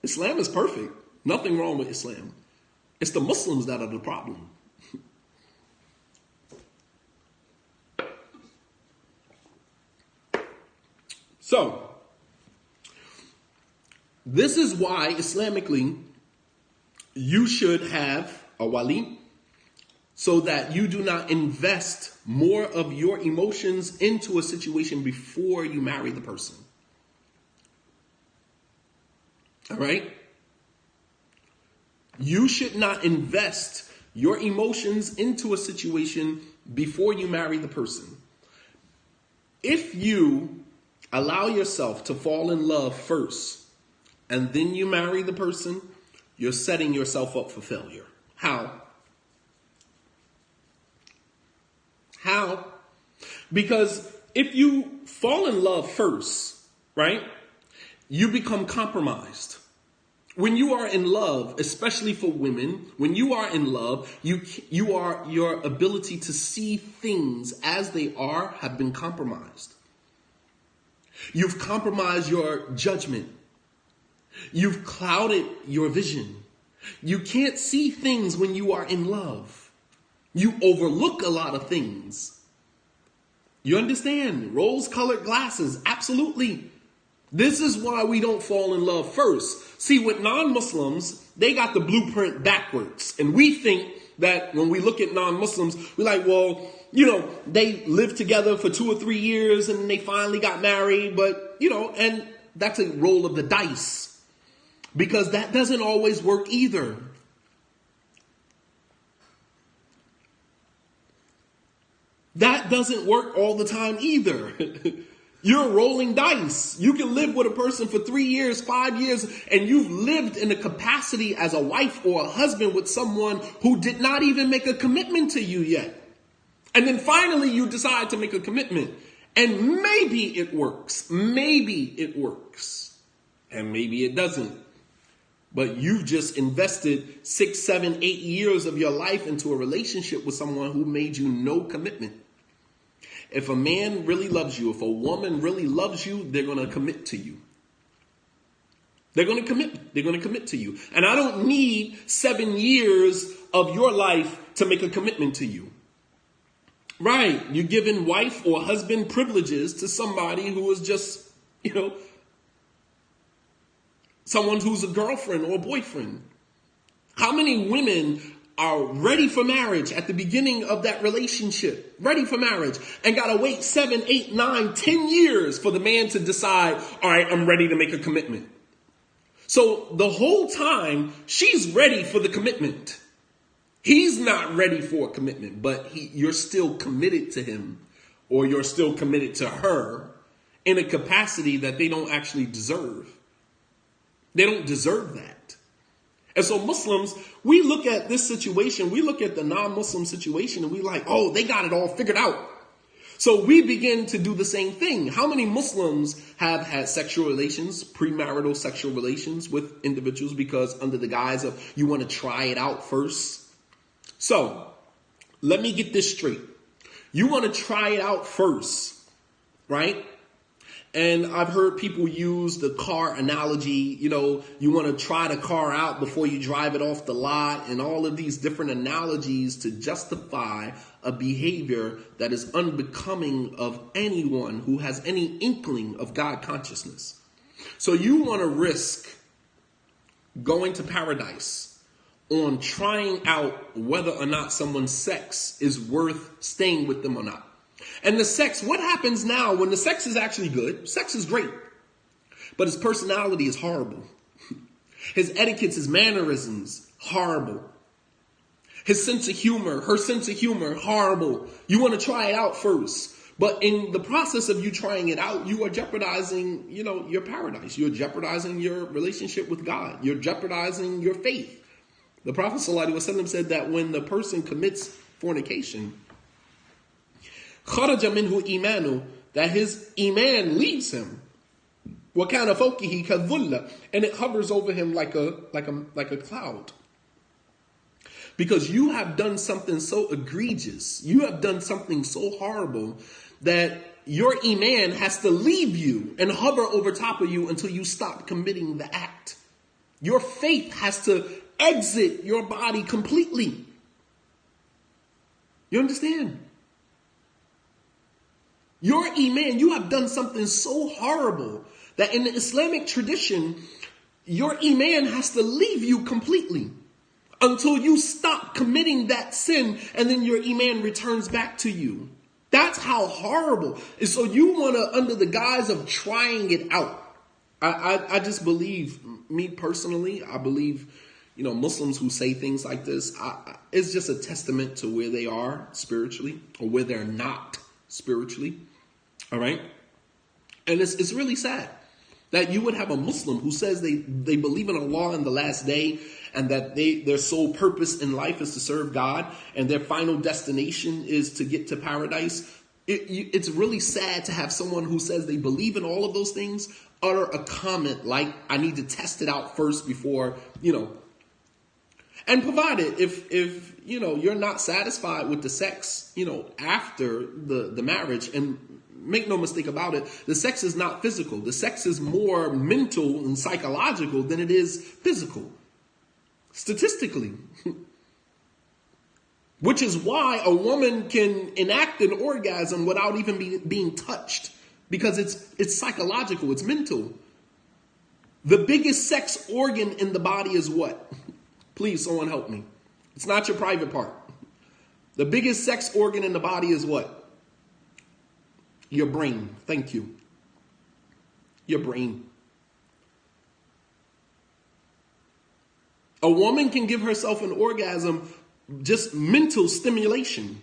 Islam is perfect. Nothing wrong with Islam. It's the Muslims that are the problem. So, this is why, Islamically, you should have a wali so that you do not invest more of your emotions into a situation before you marry the person. All right? You should not invest your emotions into a situation before you marry the person. If you allow yourself to fall in love first, and then you marry the person, you're setting yourself up for failure. How? How? Because if you fall in love first, right, you become compromised. When you are in love, especially for women, when you are in love, your ability to see things as they are have been compromised. You've compromised your judgment. You've clouded your vision. You can't see things when you are in love. You overlook a lot of things. You understand? Rose-colored glasses, absolutely. This is why we don't fall in love first. See, with non-Muslims, they got the blueprint backwards. And we think that when we look at non-Muslims, we're like, well, they lived together for 2 or 3 years and they finally got married. But, and that's a roll of the dice. Because that doesn't always work either. That doesn't work all the time either. You're rolling dice. You can live with a person for 3 years, 5 years, and you've lived in a capacity as a wife or a husband with someone who did not even make a commitment to you yet. And then finally you decide to make a commitment. And maybe it works. Maybe it works. And maybe it doesn't. But you've just invested 6, 7, 8 years of your life into a relationship with someone who made you no commitment. If a man really loves you, if a woman really loves you, they're going to commit to you. They're going to commit. They're going to commit to you. And I don't need 7 years of your life to make a commitment to you. Right. You're giving wife or husband privileges to somebody who is just, someone who's a girlfriend or boyfriend. How many women are ready for marriage at the beginning of that relationship, ready for marriage, and gotta wait 7, 8, 9, 10 years for the man to decide, all right, I'm ready to make a commitment. So the whole time she's ready for the commitment. He's not ready for a commitment, but you're still committed to him, or you're still committed to her in a capacity that they don't actually deserve. They don't deserve that. And so Muslims, we look at this situation, we look at the non-Muslim situation, and we like, oh, they got it all figured out. So we begin to do the same thing. How many Muslims have had sexual relations, premarital sexual relations with individuals because under the guise of you want to try it out first? So let me get this straight. You want to try it out first, right? And I've heard people use the car analogy. You know, you want to try the car out before you drive it off the lot, and all of these different analogies to justify a behavior that is unbecoming of anyone who has any inkling of God consciousness. So you want to risk going to paradise on trying out whether or not someone's sex is worth staying with them or not. And the sex, what happens now when the sex is actually good? Sex is great, but his personality is horrible. His etiquettes, his mannerisms, horrible. His sense of humor, her sense of humor, horrible. You want to try it out first. But in the process of you trying it out, you are jeopardizing, your paradise. You're jeopardizing your relationship with God. You're jeopardizing your faith. The Prophet ﷺ said that when the person commits fornication, خَرَجَ مِنْهُ إِيمَانُ, that his iman leaves him. وَكَانَ فَوْقِهِ كَالظُّلَّ, and it hovers over him like a cloud. Because you have done something so egregious, you have done something so horrible that your iman has to leave you and hover over top of you until you stop committing the act. Your faith has to exit your body completely. You understand? Your iman, you have done something so horrible that in the Islamic tradition, your iman has to leave you completely until you stop committing that sin, and then your iman returns back to you. That's how horrible. And so you want to, under the guise of trying it out. I just believe, me personally, I believe, Muslims who say things like this, it's just a testament to where they are spiritually, or where they're not spiritually. All right. And it's really sad that you would have a Muslim who says they believe in Allah in the last day, and that their sole purpose in life is to serve God, and their final destination is to get to paradise. It's really sad to have someone who says they believe in all of those things utter a comment like, I need to test it out first before, And provided if you're not satisfied with the sex, after the marriage, and make no mistake about it, the sex is not physical. The sex is more mental and psychological than it is physical. Statistically. Which is why a woman can enact an orgasm without even being touched. Because it's psychological, it's mental. The biggest sex organ in the body is what? Please, someone help me. It's not your private part. The biggest sex organ in the body is what? Your brain. Thank you. Your brain. A woman can give herself an orgasm, just mental stimulation,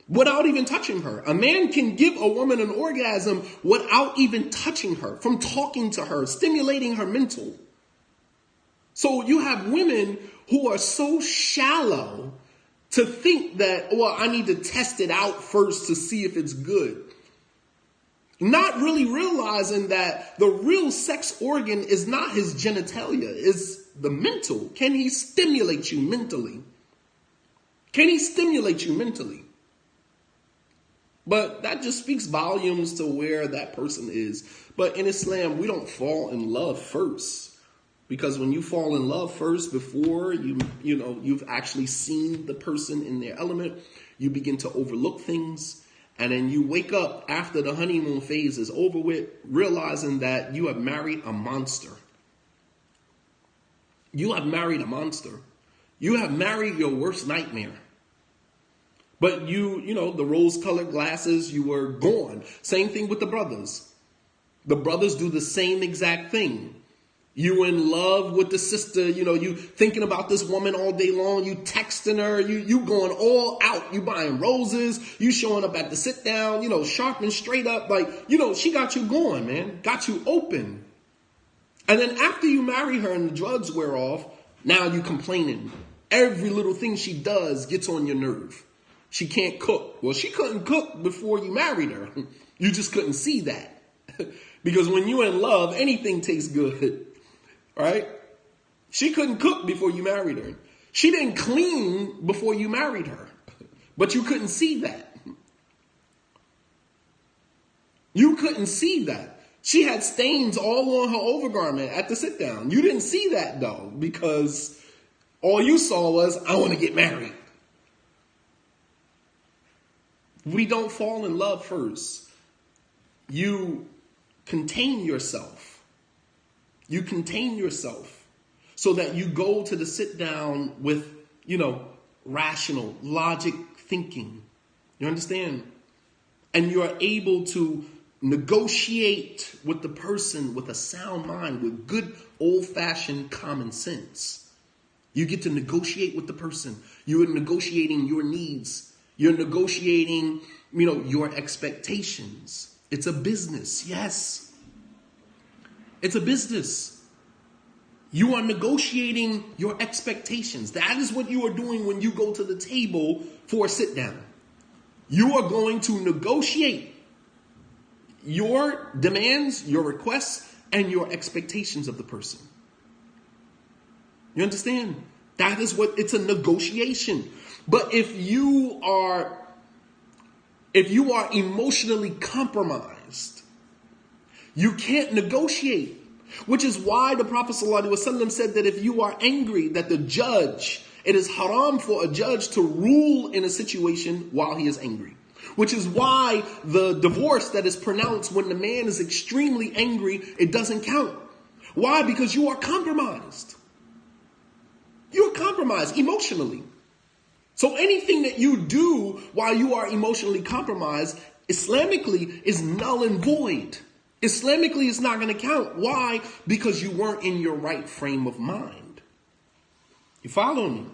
without even touching her. A man can give a woman an orgasm without even touching her, from talking to her, stimulating her mental. So you have women who are so shallow to think that, I need to test it out first to see if it's good. Not really realizing that the real sex organ is not his genitalia, it's the mental. Can he stimulate you mentally? Can he stimulate you mentally? But that just speaks volumes to where that person is. But in Islam, we don't fall in love first. Because when you fall in love first, before you've actually seen the person in their element, you begin to overlook things. And then you wake up after the honeymoon phase is over with, realizing that you have married a monster. You have married a monster. You have married your worst nightmare. But the rose-colored glasses, you were gone. Same thing with the brothers. The brothers do the same exact thing. You in love with the sister, you thinking about this woman all day long, you texting her, you going all out, you buying roses, you showing up at the sit down, sharp and straight up, she got you going, man, got you open. And then after you marry her and the drugs wear off, now you complaining. Every little thing she does gets on your nerve. She can't cook. Well, she couldn't cook before you married her. You just couldn't see that. Because when you're in love, anything tastes good. Right? She couldn't cook before you married her. She didn't clean before you married her. But you couldn't see that. You couldn't see that. She had stains all on her overgarment at the sit down. You didn't see that though, because all you saw was, I want to get married. We don't fall in love first. You contain yourself. You contain yourself so that you go to the sit down with, rational, logic thinking. You understand? And you are able to negotiate with the person with a sound mind, with good old-fashioned common sense. You get to negotiate with the person. You are negotiating your needs. You're negotiating, your expectations. It's a business. Yes. It's a business. You are negotiating your expectations. That is what you are doing when you go to the table for a sit down. You are going to negotiate your demands, your requests, and your expectations of the person. You understand? That is what it's a negotiation. But if you are emotionally compromised, you can't negotiate. Which is why the Prophet ﷺ said that if you are angry, that it is haram for a judge to rule in a situation while he is angry. Which is why the divorce that is pronounced when the man is extremely angry, it doesn't count. Why? Because you are compromised. You're compromised emotionally. So anything that you do while you are emotionally compromised, Islamically, is null and void. Islamically, it's not going to count. Why? Because you weren't in your right frame of mind. You follow me?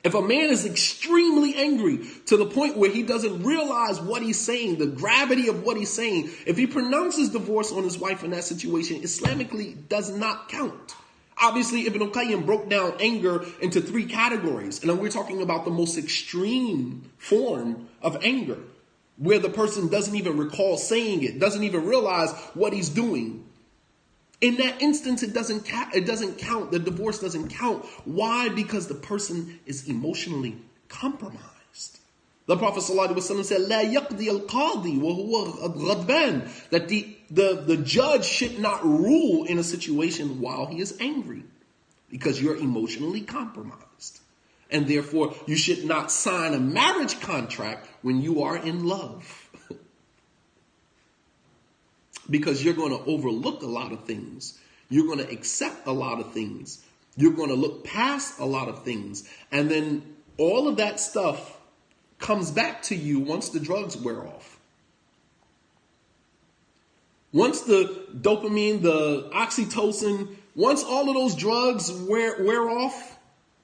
If a man is extremely angry to the point where he doesn't realize what he's saying, the gravity of what he's saying, if he pronounces divorce on his wife in that situation, Islamically does not count. Obviously, Ibn al-Qayyim broke down anger into 3 categories. And we're talking about the most extreme form of anger, where the person doesn't even recall saying it, doesn't even realize what he's doing. In that instance, it doesn't count. The divorce doesn't count. Why? Because the person is emotionally compromised. The Prophet ﷺ said, "La yaqdi al-qadi wa huwa ghadban," that the judge should not rule in a situation while he is angry, because you're emotionally compromised. And therefore, you should not sign a marriage contract when you are in love. Because you're going to overlook a lot of things. You're going to accept a lot of things. You're going to look past a lot of things. And then all of that stuff comes back to you once the drugs wear off. Once the dopamine, the oxytocin, once all of those drugs wear off,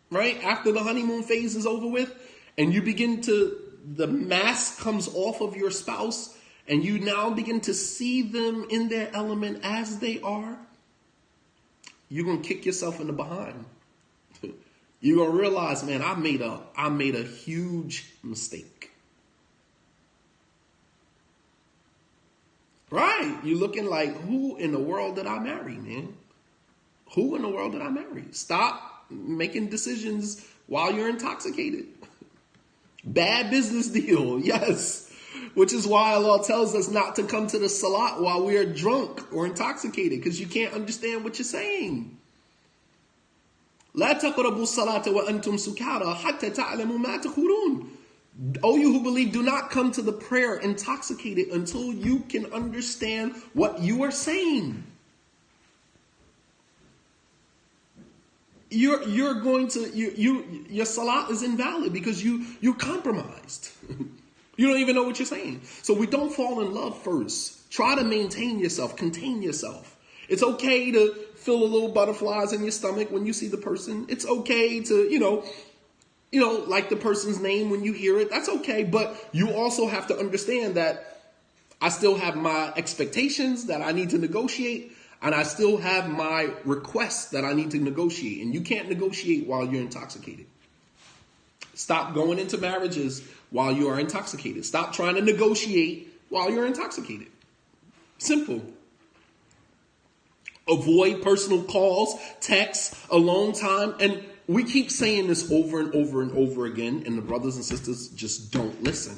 right? After the honeymoon phase is over with, and the mask comes off of your spouse, and you now begin to see them in their element as they are, you're going to kick yourself in the behind. You're going to realize, man, I made a huge mistake. Right? You're looking like, who in the world did I marry, man? Who in the world did I marry? Stop making decisions while you're intoxicated. Bad business deal, yes. Which is why Allah tells us not to come to the salat while we are drunk or intoxicated, because you can't understand what you're saying. لا تقربوا الصلاة وأنتم سكارى حتى تعلموا ما تقولون. O you who believe, do not come to the prayer intoxicated until you can understand what you are saying. Your salat is invalid because you're compromised. You don't even know what you're saying. So we don't fall in love first. Try to maintain yourself, contain yourself. It's okay to feel a little butterflies in your stomach when you see the person. It's okay to, like the person's name when you hear it. That's okay. But you also have to understand that I still have my expectations that I need to negotiate, and I still have my requests that I need to negotiate. And you can't negotiate while you're intoxicated. Stop going into marriages while you are intoxicated. Stop trying to negotiate while you're intoxicated. Simple. Avoid personal calls, texts, alone time. And we keep saying this over and over and over again, and the brothers and sisters just don't listen.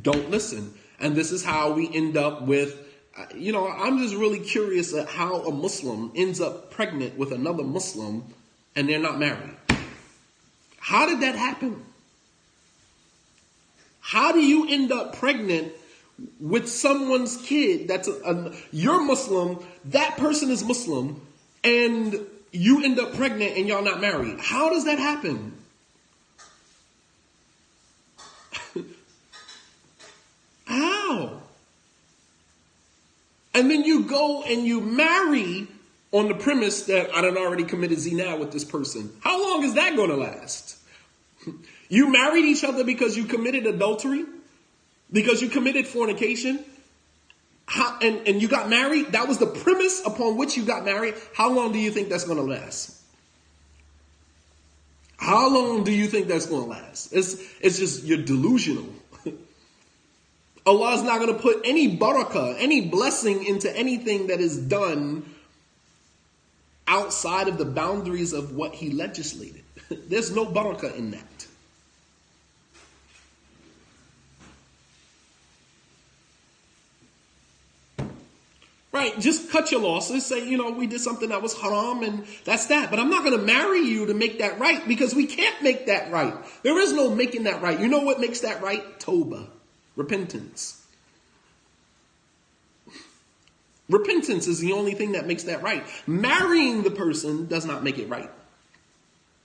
Don't listen. And this is how we end up with, I'm just really curious at how a Muslim ends up pregnant with another Muslim and they're not married. How did that happen? How do you end up pregnant with someone's kid you're Muslim, that person is Muslim, and you end up pregnant and y'all not married? How does that happen? How? And then you go and you marry on the premise that I done already committed zina with this person. How long is that going to last? You married each other because you committed adultery? Because you committed fornication? And you got married? That was the premise upon which you got married. How long do you think that's going to last? How long do you think that's going to last? It's just, you're delusional. Allah is not going to put any barakah, any blessing into anything that is done outside of the boundaries of what he legislated. There's no barakah in that. Right, just cut your losses. Say, we did something that was haram and that's that. But I'm not going to marry you to make that right, because we can't make that right. There is no making that right. You know what makes that right? Tawbah, repentance. Repentance is the only thing that makes that right. Marrying the person does not make it right.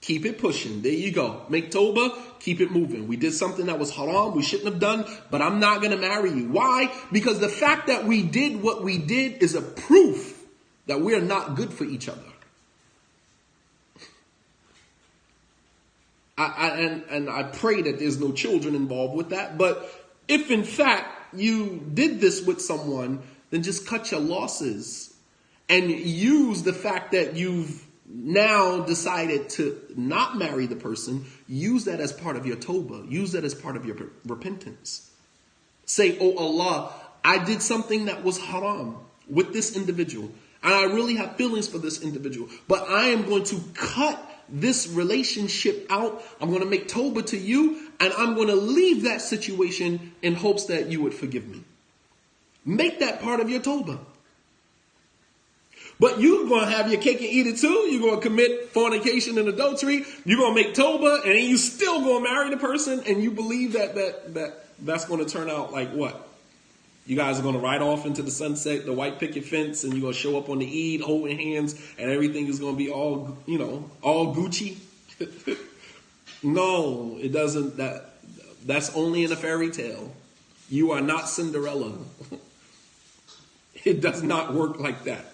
Keep it pushing. There you go. Make tawbah, keep it moving. We did something that was haram, we shouldn't have done, but I'm not going to marry you. Why? Because the fact that we did what we did is a proof that we are not good for each other. I pray that there's no children involved with that. But if in fact you did this with someone, then just cut your losses and use the fact that you've now decided to not marry the person. Use that as part of your tawbah. Use that as part of your repentance. Say, oh Allah, I did something that was haram with this individual, and I really have feelings for this individual, but I am going to cut this relationship out. I'm going to make tawbah to you, and I'm going to leave that situation in hopes that you would forgive me. Make that part of your tawbah. But you're going to have your cake and eat it too. You're going to commit fornication and adultery. You're going to make tawbah, and then you still going to marry the person, and you believe that's going to turn out like what? You guys are going to ride off into the sunset, the white picket fence, and you're going to show up on the Eid holding hands, and everything is going to be all Gucci. No, it doesn't. That's only in a fairy tale. You are not Cinderella. It does not work like that.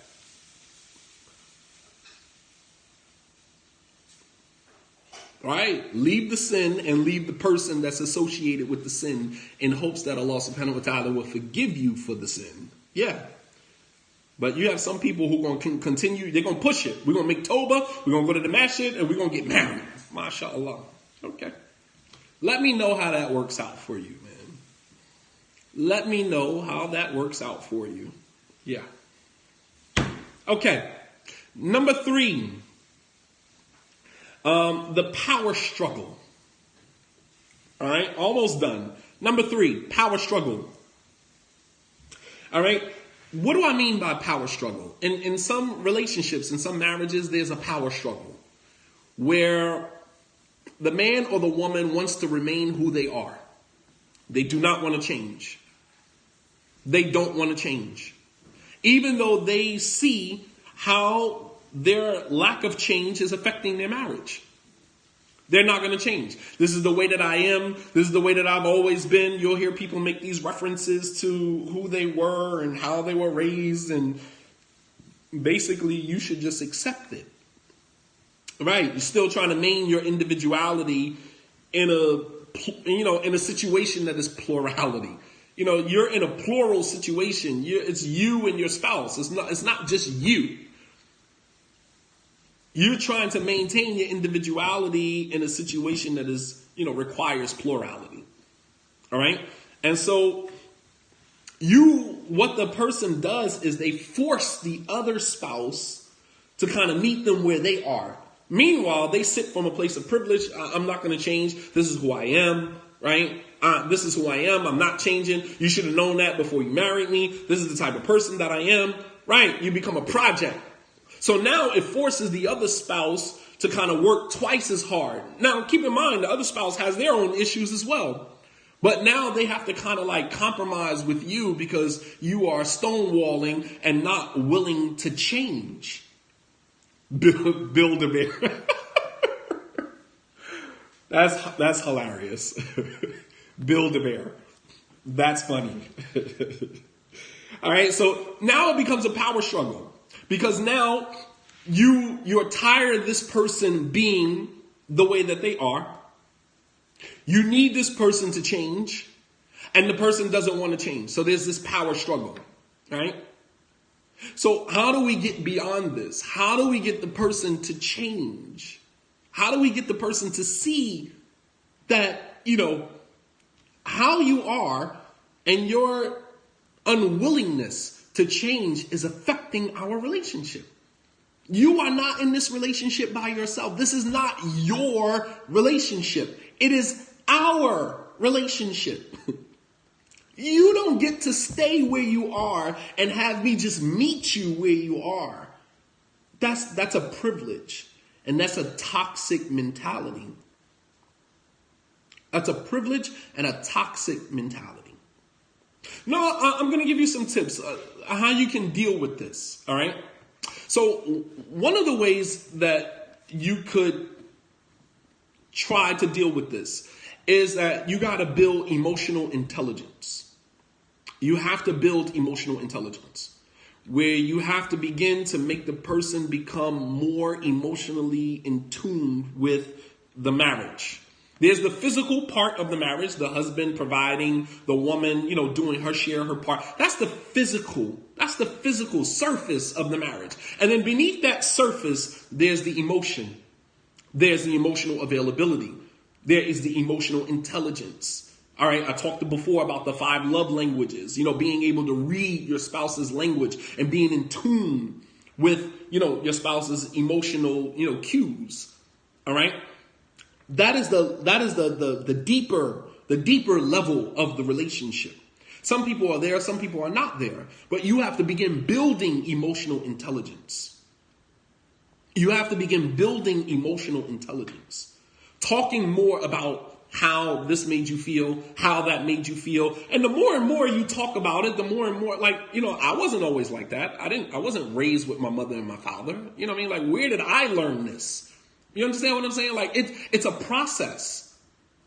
Right? Leave the sin and leave the person that's associated with the sin in hopes that Allah subhanahu wa ta'ala will forgive you for the sin. Yeah. But you have some people who are going to continue, they're going to push it. We're going to make tawbah, we're going to go to the masjid, and we're going to get married. MashaAllah. Okay. Let me know how that works out for you, man. Let me know how that works out for you. Yeah. Okay. Number 3. The power struggle. All right, almost done. Number 3, power struggle. All right, what do I mean by power struggle? In some relationships, in some marriages, there's a power struggle where the man or the woman wants to remain who they are. They do not want to change. They don't want to change. Even though they see how their lack of change is affecting their marriage. They're not going to change. This is the way that I am. This is the way that I've always been. You'll hear people make these references to who they were and how they were raised. And basically, you should just accept it. Right? You're still trying to maintain your individuality in a situation that is plurality. You're in a plural situation. It's you and your spouse. It's not just you. You're trying to maintain your individuality in a situation that is, requires plurality. All right. And so what the person does is they force the other spouse to kind of meet them where they are. Meanwhile, they sit from a place of privilege. I'm not going to change. This is who I am. right? This is who I am. I'm not changing. You should have known that before you married me. This is the type of person that I am, right? You become a project. So now it forces the other spouse to kind of work twice as hard. Now, keep in mind, the other spouse has their own issues as well. But now they have to kind of like compromise with you because you are stonewalling and not willing to change. Build a bear. That's hilarious. Build a bear. That's funny. All right. So now it becomes a power struggle because now you're tired of this person being the way that they are. You need this person to change, and the person doesn't want to change. So there's this power struggle, right? So how do we get beyond this? How do we get the person to change? How do we get the person to see that, how you are and your unwillingness to change is affecting our relationship? You are not in this relationship by yourself. This is not your relationship. It is our relationship. You don't get to stay where you are and have me just meet you where you are. That's a privilege. And that's a toxic mentality. That's a privilege and a toxic mentality. Now, I'm going to give you some tips how you can deal with this. All right. So one of the ways that you could try to deal with this is that you got to build emotional intelligence. You have to build emotional intelligence where you have to begin to make the person become more emotionally in tune with the marriage. There's the physical part of the marriage, the husband providing, the woman, doing her share, her part. That's the physical surface of the marriage. And then beneath that surface, there's the emotion. There's the emotional availability. There is the emotional intelligence. All right, I talked before about the 5 love languages, being able to read your spouse's language and being in tune with, your spouse's emotional, cues. All right. That is the deeper level of the relationship. Some people are there, some people are not there, but you have to begin building emotional intelligence. You have to begin building emotional intelligence. Talking more about how this made you feel, how that made you feel. And the more and more you talk about it, the more and more, I wasn't always like that. I wasn't raised with my mother and my father. You know what I mean? Like, where did I learn this? You understand what I'm saying? Like, it's a process.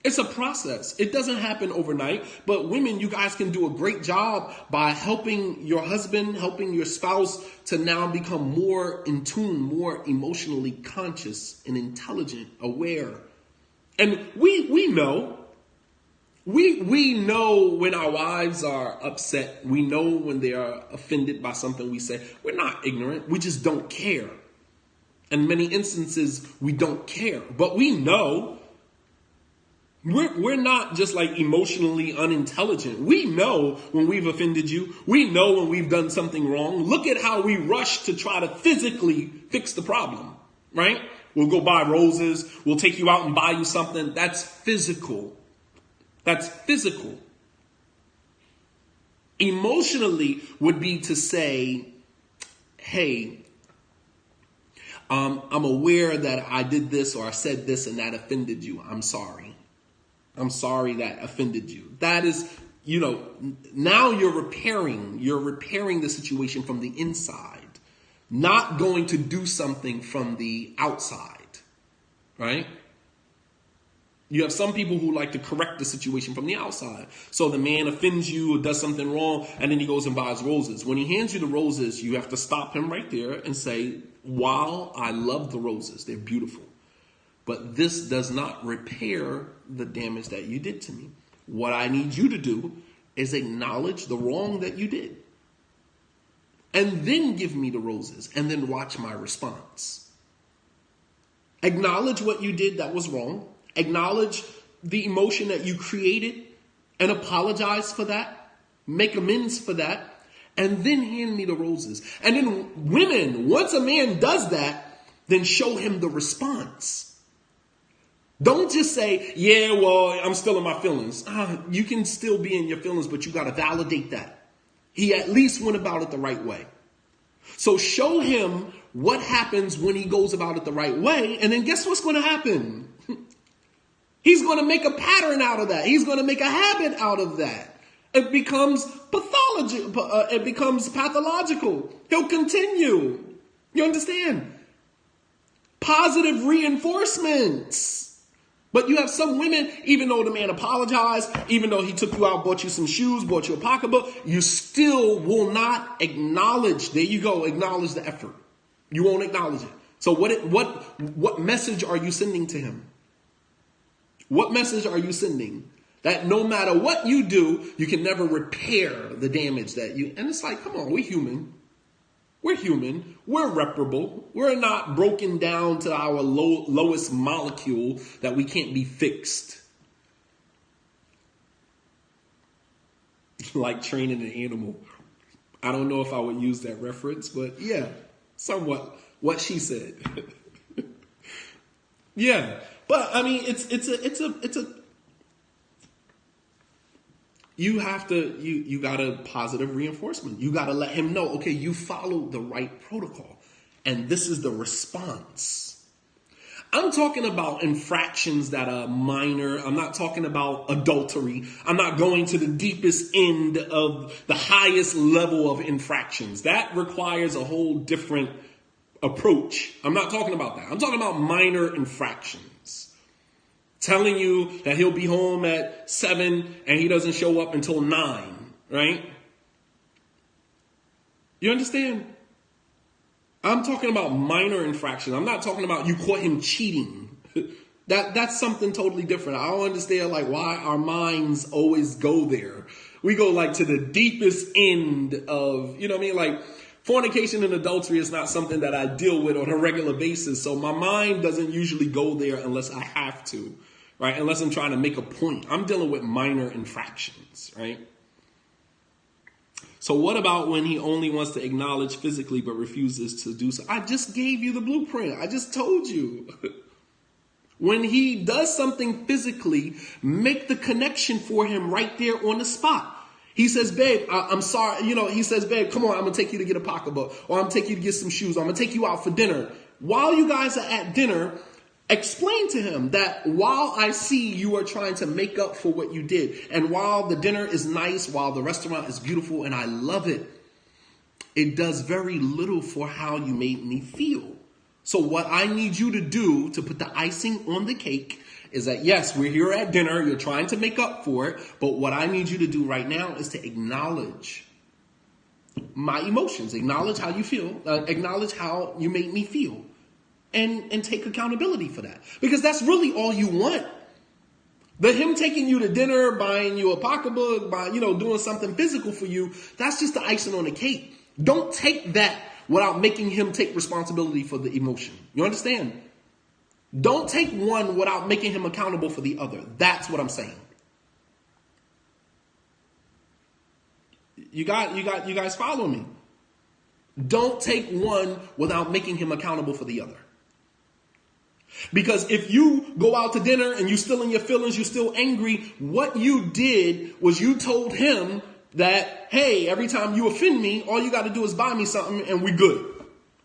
It's a process. It doesn't happen overnight. But women, you guys can do a great job by helping your husband, helping your spouse to now become more in tune, more emotionally conscious and intelligent, aware. And we know when our wives are upset. We know when they are offended by something we say. We're not ignorant. We just don't care. In many instances, we don't care. But we know we're not just like emotionally unintelligent. We know when we've offended you. We know when we've done something wrong. Look at how we rush to try to physically fix the problem, right? We'll go buy roses. We'll take you out and buy you something. That's physical. That's physical. Emotionally would be to say, hey, I'm aware that I did this or I said this and that offended you. I'm sorry. I'm sorry that offended you. That is, now you're repairing the situation from the inside. Not going to do something from the outside, right? You have some people who like to correct the situation from the outside. So the man offends you or does something wrong, and then he goes and buys roses. When he hands you the roses, you have to stop him right there and say, while I love the roses, they're beautiful, but this does not repair the damage that you did to me. What I need you to do is acknowledge the wrong that you did. And then give me the roses and then watch my response. Acknowledge what you did that was wrong. Acknowledge the emotion that you created and apologize for that. Make amends for that. And then hand me the roses. And then women, once a man does that, then show him the response. Don't just say, yeah, well, I'm still in my feelings. You can still be in your feelings, but you got to validate that. He at least went about it the right way. So show him what happens when he goes about it the right way. And then guess what's going to happen? He's going to make a pattern out of that. He's going to make a habit out of that. It becomes it becomes pathological. He'll continue. You understand? Positive reinforcements. But you have some women, even though the man apologized, even though he took you out, bought you some shoes, bought you a pocketbook, you still will not acknowledge. There you go. Acknowledge the effort. You won't acknowledge it. So what message are you sending to him? What message are you sending? That no matter what you do, you can never repair the damage that you... And it's like, come on, we're human. We're human. We're reparable. We're not broken down to our lowest molecule that we can't be fixed. Like training an animal. I don't know if I would use that reference, but yeah, somewhat what she said. Yeah, but I mean, it's a. You have to, you got a positive reinforcement. You got to let him know, okay, you followed the right protocol. And this is the response. I'm talking about infractions that are minor. I'm not talking about adultery. I'm not going to the deepest end of the highest level of infractions. That requires a whole different approach. I'm not talking about that. I'm talking about minor infractions. Telling you that he'll be home at 7 and he doesn't show up until 9, right? You understand? I'm talking about minor infractions. I'm not talking about you caught him cheating. That's something totally different. I don't understand like why our minds always go there. We go like to the deepest end of, you know what I mean? Like fornication and adultery is not something that I deal with on a regular basis. So my mind doesn't usually go there unless I have to. Right? Unless I'm trying to make a point. I'm dealing with minor infractions, right? So what about when he only wants to acknowledge physically but refuses to do so? I just gave you the blueprint. I just told you. When he does something physically, make the connection for him right there on the spot. He says, babe, I'm sorry. You know, he says, babe, come on, I'm going to take you to get a pocketbook. Or I'm going to take you to get some shoes. Or I'm going to take you out for dinner. While you guys are at dinner, explain to him that while I see you are trying to make up for what you did, and while the dinner is nice, while the restaurant is beautiful and I love it, it does very little for how you made me feel. So what I need you to do to put the icing on the cake is that, yes, we're here at dinner. You're trying to make up for it. But what I need you to do right now is to acknowledge my emotions, acknowledge how you feel, acknowledge how you made me feel. And take accountability for that. Because that's really all you want. Him taking you to dinner, buying you a pocketbook, doing something physical for you, that's just the icing on the cake. Don't take that without making him take responsibility for the emotion. You understand? Don't take one without making him accountable for the other. That's what I'm saying. You guys follow me? Don't take one without making him accountable for the other. Because if you go out to dinner and you're still in your feelings, you're still angry, what you did was you told him that, hey, every time you offend me, all you got to do is buy me something and we're good.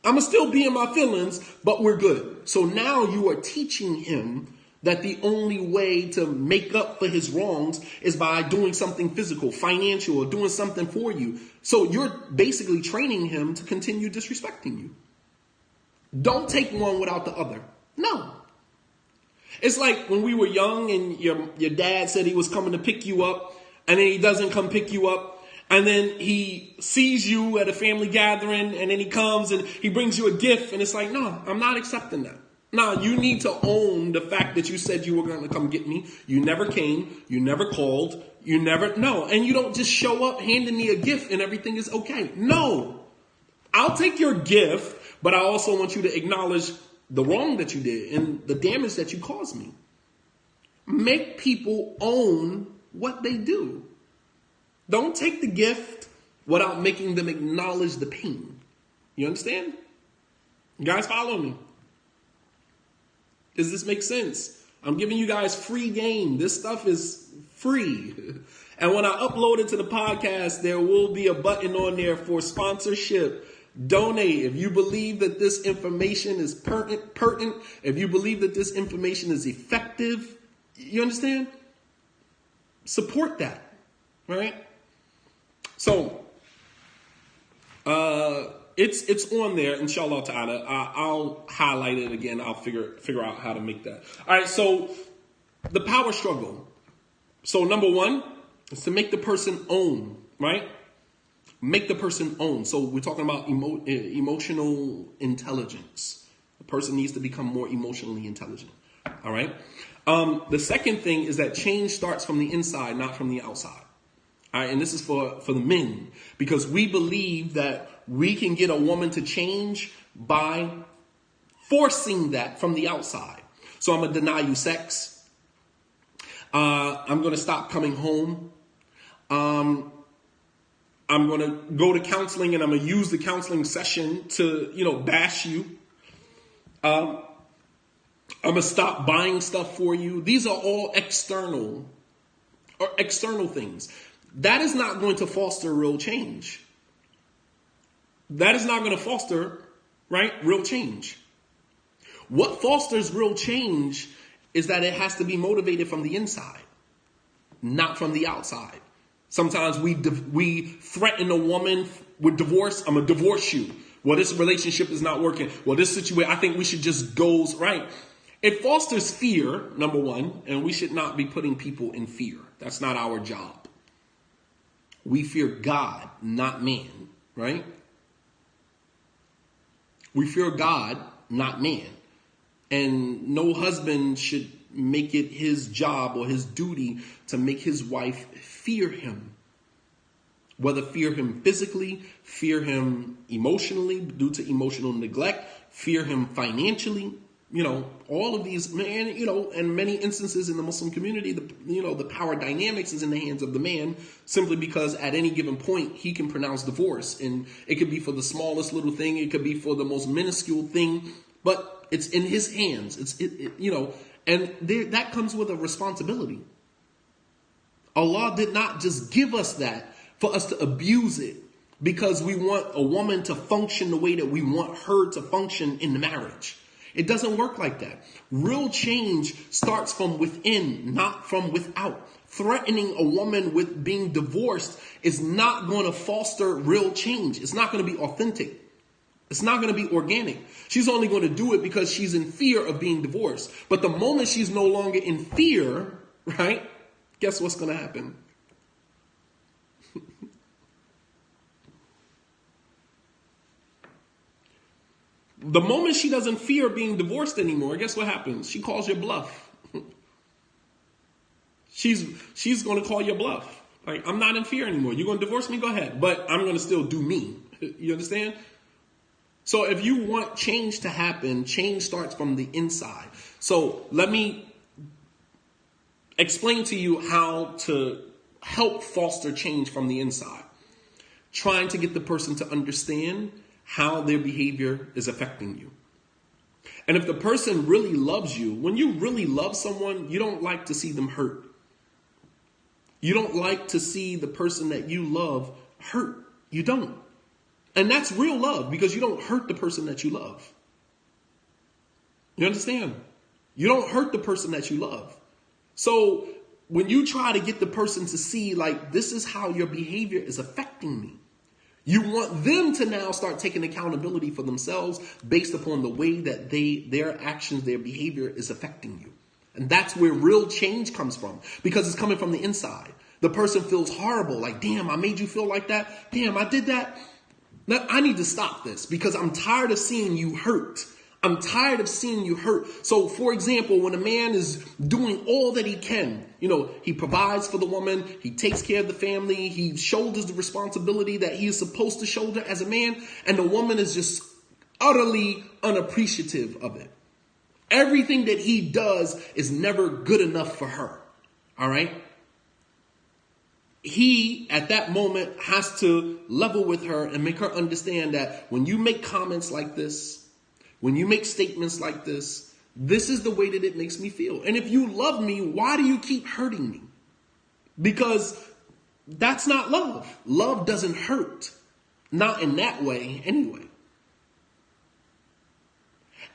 I'm going to still be in my feelings, but we're good. So now you are teaching him that the only way to make up for his wrongs is by doing something physical, financial, or doing something for you. So you're basically training him to continue disrespecting you. Don't take one without the other. No. It's like when we were young and your dad said he was coming to pick you up and then he doesn't come pick you up. And then he sees you at a family gathering and then he comes and he brings you a gift. And it's like, no, I'm not accepting that. No, you need to own the fact that you said you were going to come get me. You never came. You never called. No. And you don't just show up handing me a gift and everything is okay. No. I'll take your gift, but I also want you to acknowledge the wrong that you did and the damage that you caused me. Make people own what they do. Don't take the gift without making them acknowledge the pain. You understand? You guys follow me? Does this make sense? I'm giving you guys free game. This stuff is free. And when I upload it to the podcast, there will be a button on there for sponsorship. Donate. If you believe that this information is pertinent, if you believe that this information is effective, you understand? Support that, right? So, it's on there, inshallah ta'ala. I'll highlight it again. I'll figure out how to make that. All right, so the power struggle. So number one is to make the person own, right? Make the person own. So we're talking about emotional intelligence. The person needs to become more emotionally intelligent. All right. The second thing is that change starts from the inside, not from the outside. All right. And this is for the men, because we believe that we can get a woman to change by forcing that from the outside. So I'm going to deny you sex. I'm going to stop coming home. I'm going to go to counseling and I'm going to use the counseling session to, bash you. I'm going to stop buying stuff for you. These are all external things. That is not going to foster real change. That is not going to foster, right, real change. What fosters real change is that it has to be motivated from the inside, not from the outside. Sometimes we threaten a woman with divorce. I'm going to divorce you. Well, this relationship is not working. Well, this situation, I think we should just go right. It fosters fear, number one, and we should not be putting people in fear. That's not our job. We fear God, not man, right? We fear God, not man. And no husband should make it his job or his duty to make his wife fear him. Whether fear him physically, fear him emotionally due to emotional neglect, fear him financially, all of these, man, and many instances in the Muslim community, the power dynamics is in the hands of the man simply because at any given point he can pronounce divorce. And it could be for the smallest little thing. It could be for the most minuscule thing, but it's in his hands. And that comes with a responsibility. Allah did not just give us that for us to abuse it because we want a woman to function the way that we want her to function in the marriage. It doesn't work like that. Real change starts from within, not from without. Threatening a woman with being divorced is not going to foster real change. It's not going to be authentic. It's not going to be organic. She's only going to do it because she's in fear of being divorced. But the moment she's no longer in fear, right? Guess what's going to happen? The moment she doesn't fear being divorced anymore, guess what happens? She calls your bluff. She's going to call your bluff. Like, I'm not in fear anymore. You're going to divorce me? Go ahead. But I'm going to still do me. You understand? So if you want change to happen, change starts from the inside. So let me explain to you how to help foster change from the inside. Trying to get the person to understand how their behavior is affecting you. And if the person really loves you, when you really love someone, you don't like to see them hurt. You don't like to see the person that you love hurt. You don't. And that's real love because you don't hurt the person that you love. You understand? You don't hurt the person that you love. So when you try to get the person to see, like, this is how your behavior is affecting me, you want them to now start taking accountability for themselves based upon the way that their actions, their behavior is affecting you. And that's where real change comes from because it's coming from the inside. The person feels horrible. Like, damn, I made you feel like that. Damn, I did that. Now, I need to stop this because I'm tired of seeing you hurt. I'm tired of seeing you hurt. So, for example, when a man is doing all that he can, he provides for the woman, he takes care of the family, he shoulders the responsibility that he is supposed to shoulder as a man, and the woman is just utterly unappreciative of it. Everything that he does is never good enough for her. All right? He, at that moment, has to level with her and make her understand that when you make comments like this, when you make statements like this, This is the way that it makes me feel. And if you love me, why do you keep hurting me? Because that's not love. Love doesn't hurt. Not in that way anyway.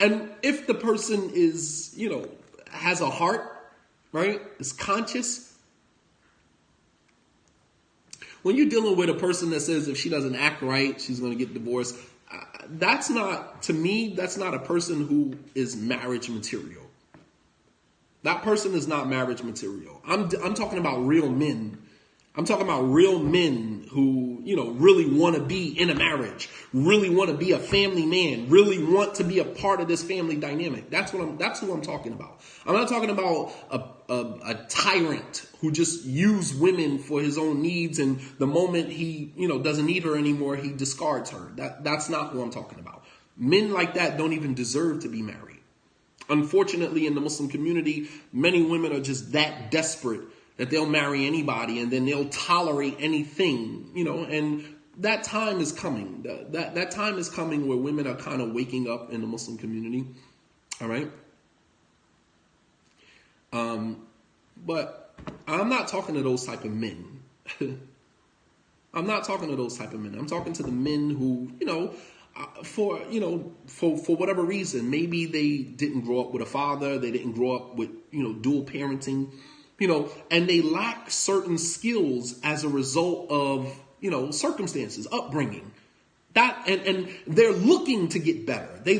And if the person is, has a heart, right, is conscious, when you're dealing with a person that says if she doesn't act right, she's going to get divorced, that's not, to me, that's not a person who is marriage material. That person is not marriage material. I'm talking about real men. I'm talking about real men who, really want to be in a marriage, really want to be a family man, really want to be a part of this family dynamic. That's who I'm talking about. I'm not talking about a tyrant who just used women for his own needs, and the moment he, doesn't need her anymore, he discards her. That's not who I'm talking about. Men like that don't even deserve to be married. Unfortunately, in the Muslim community, many women are just that desperate that they'll marry anybody and then they'll tolerate anything, and that time is coming. That time is coming where women are kind of waking up in the Muslim community. All right. But I'm not talking to those type of men. I'm not talking to those type of men. I'm talking to the men who, for whatever reason, maybe they didn't grow up with a father. They didn't grow up with, dual parenting. And they lack certain skills as a result of, circumstances, upbringing. That and they're looking to get better. They're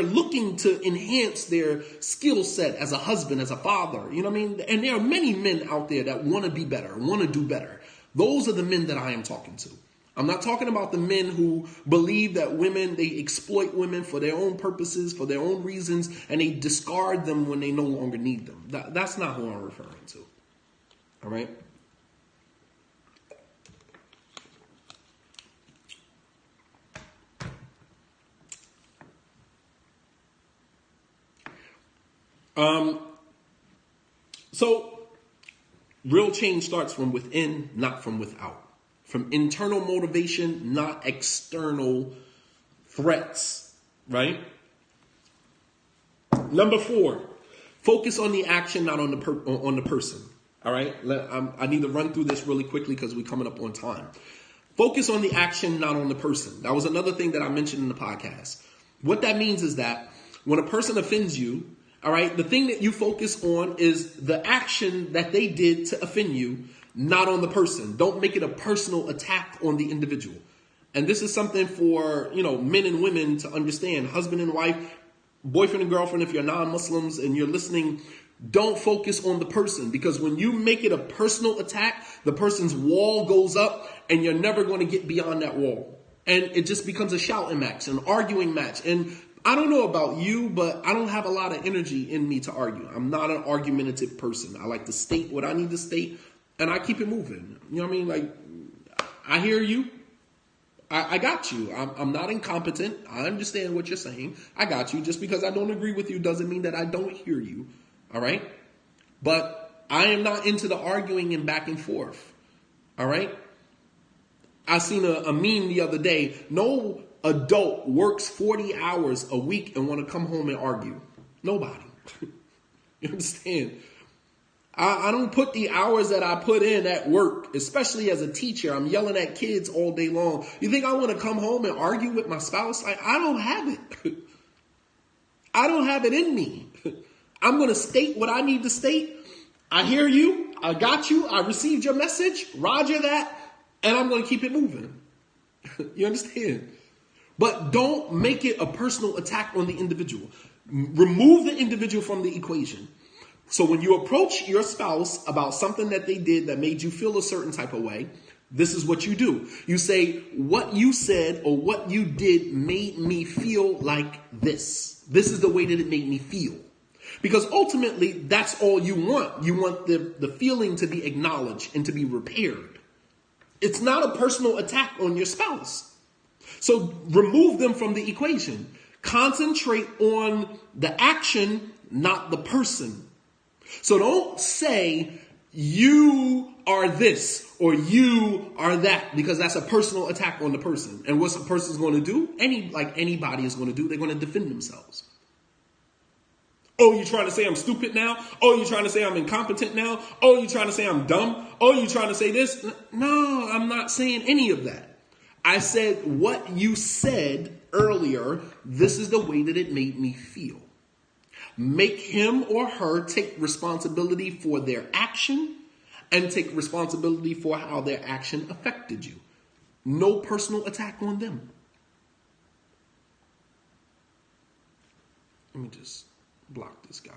looking to enhance their skill set as a husband, as a father. You know what I mean? And there are many men out there that want to be better, want to do better. Those are the men that I am talking to. I'm not talking about the men who believe that they exploit women for their own purposes, for their own reasons, and they discard them when they no longer need them. That's not who I'm referring to. All right? So real change starts from within, not from without. From internal motivation, not external threats, right? Number 4, focus on the action, not on the person. All right, I need to run through this really quickly because we're coming up on time. Focus on the action, not on the person. That was another thing that I mentioned in the podcast. What that means is that when a person offends you, all right, the thing that you focus on is the action that they did to offend you, not on the person. Don't make it a personal attack on the individual. And this is something for, men and women to understand. Husband and wife, boyfriend and girlfriend, if you're non-Muslims and you're listening, don't focus on the person, because when you make it a personal attack, the person's wall goes up and you're never going to get beyond that wall. And it just becomes a shouting match, an arguing match. And I don't know about you, but I don't have a lot of energy in me to argue. I'm not an argumentative person. I like to state what I need to state and I keep it moving. You know what I mean? Like, I hear you. I got you. I'm not incompetent. I understand what you're saying. I got you. Just because I don't agree with you doesn't mean that I don't hear you. All right? But I am not into the arguing and back and forth. All right? I seen a meme the other day. No adult works 40 hours a week and want to come home and argue. Nobody. You understand? I don't put the hours that I put in at work, especially as a teacher. I'm yelling at kids all day long. You think I want to come home and argue with my spouse? I don't have it. I don't have it in me. I'm going to state what I need to state. I hear you. I got you. I received your message. Roger that. And I'm going to keep it moving. You understand? But don't make it a personal attack on the individual. Remove the individual from the equation. So when you approach your spouse about something that they did that made you feel a certain type of way, this is what you do. You say, what you said or what you did made me feel like this. This is the way that it made me feel. Because ultimately, that's all you want. You want the feeling to be acknowledged and to be repaired. It's not a personal attack on your spouse. So remove them from the equation. Concentrate on the action, not the person. So don't say you are this or you are that, because that's a personal attack on the person. And what's the person's going to do? Anybody is going to do, they're going to defend themselves. Oh, you trying to say I'm stupid now? Oh, you trying to say I'm incompetent now? Oh, you trying to say I'm dumb? Oh, you trying to say this? No, I'm not saying any of that. I said what you said earlier, this is the way that it made me feel. Make him or her take responsibility for their action and take responsibility for how their action affected you. No personal attack on them. Let me just block this guy.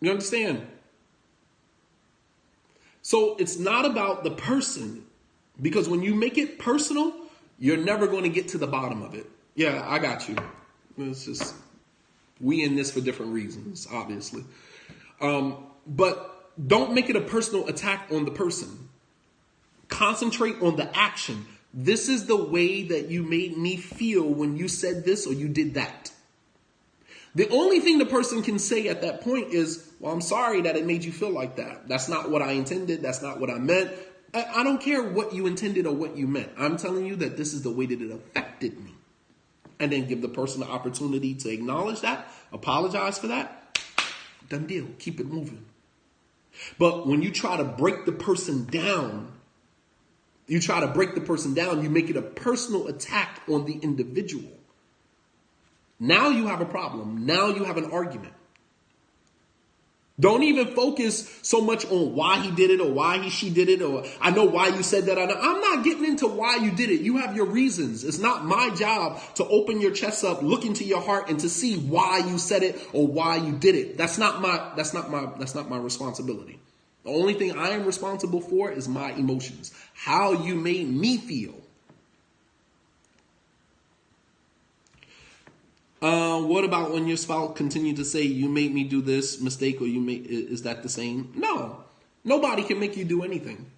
You understand? So it's not about the person, because when you make it personal, you're never going to get to the bottom of it. Yeah, I got you. It's just, we in this for different reasons, obviously. But don't make it a personal attack on the person. Concentrate on the action. This is the way that you made me feel when you said this or you did that. The only thing the person can say at that point is, well, I'm sorry that it made you feel like that. That's not what I intended. That's not what I meant. I don't care what you intended or what you meant. I'm telling you that this is the way that it affected me. And then give the person the opportunity to acknowledge that, apologize for that. Done deal. Keep it moving. But when you try to break the person down, you make it a personal attack on the individual. Now you have a problem. Now you have an argument. Don't even focus so much on why he did it or why she did it, or I know why you said that. I'm not getting into why you did it. You have your reasons. It's not my job to open your chest up, look into your heart, and to see why you said it or why you did it. That's not my responsibility. The only thing I am responsible for is my emotions. How you made me feel. What about when your spouse continued to say, you made me do this mistake, or is that the same? No, nobody can make you do anything.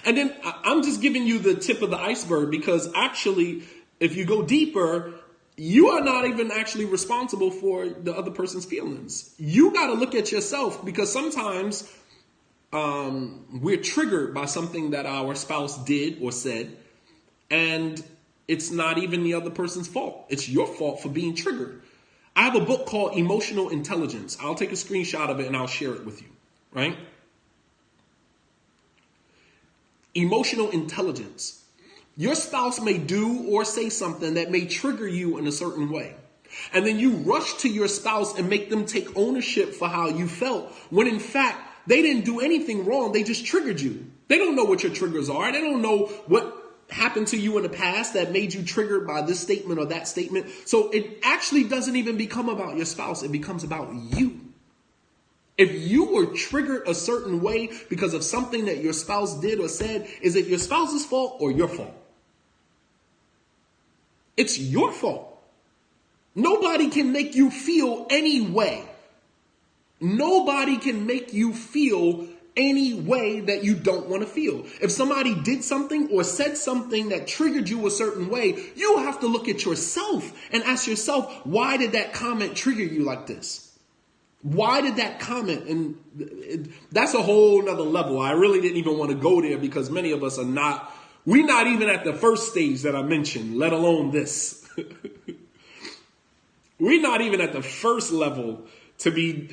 And then I'm just giving you the tip of the iceberg, because actually, if you go deeper, you are not even actually responsible for the other person's feelings. You got to look at yourself, because sometimes we're triggered by something that our spouse did or said, and it's not even the other person's fault. It's your fault for being triggered. I have a book called Emotional Intelligence. I'll take a screenshot of it and I'll share it with you, right? Emotional intelligence. Your spouse may do or say something that may trigger you in a certain way. And then you rush to your spouse and make them take ownership for how you felt, when in fact, they didn't do anything wrong. They just triggered you. They don't know what your triggers are. They don't know what happened to you in the past that made you triggered by this statement or that statement. So it actually doesn't even become about your spouse. It becomes about you. If you were triggered a certain way because of something that your spouse did or said, is it your spouse's fault or your fault? It's your fault. Nobody can make you feel any way. Nobody can make you feel any way that you don't want to feel. If somebody did something or said something that triggered you a certain way, you have to look at yourself and ask yourself, why did that comment trigger you like this? Why did that comment? And that's a whole nother level. I really didn't even want to go there, because many of us we're not even at the first stage that I mentioned, let alone this. We're not even at the first level to be,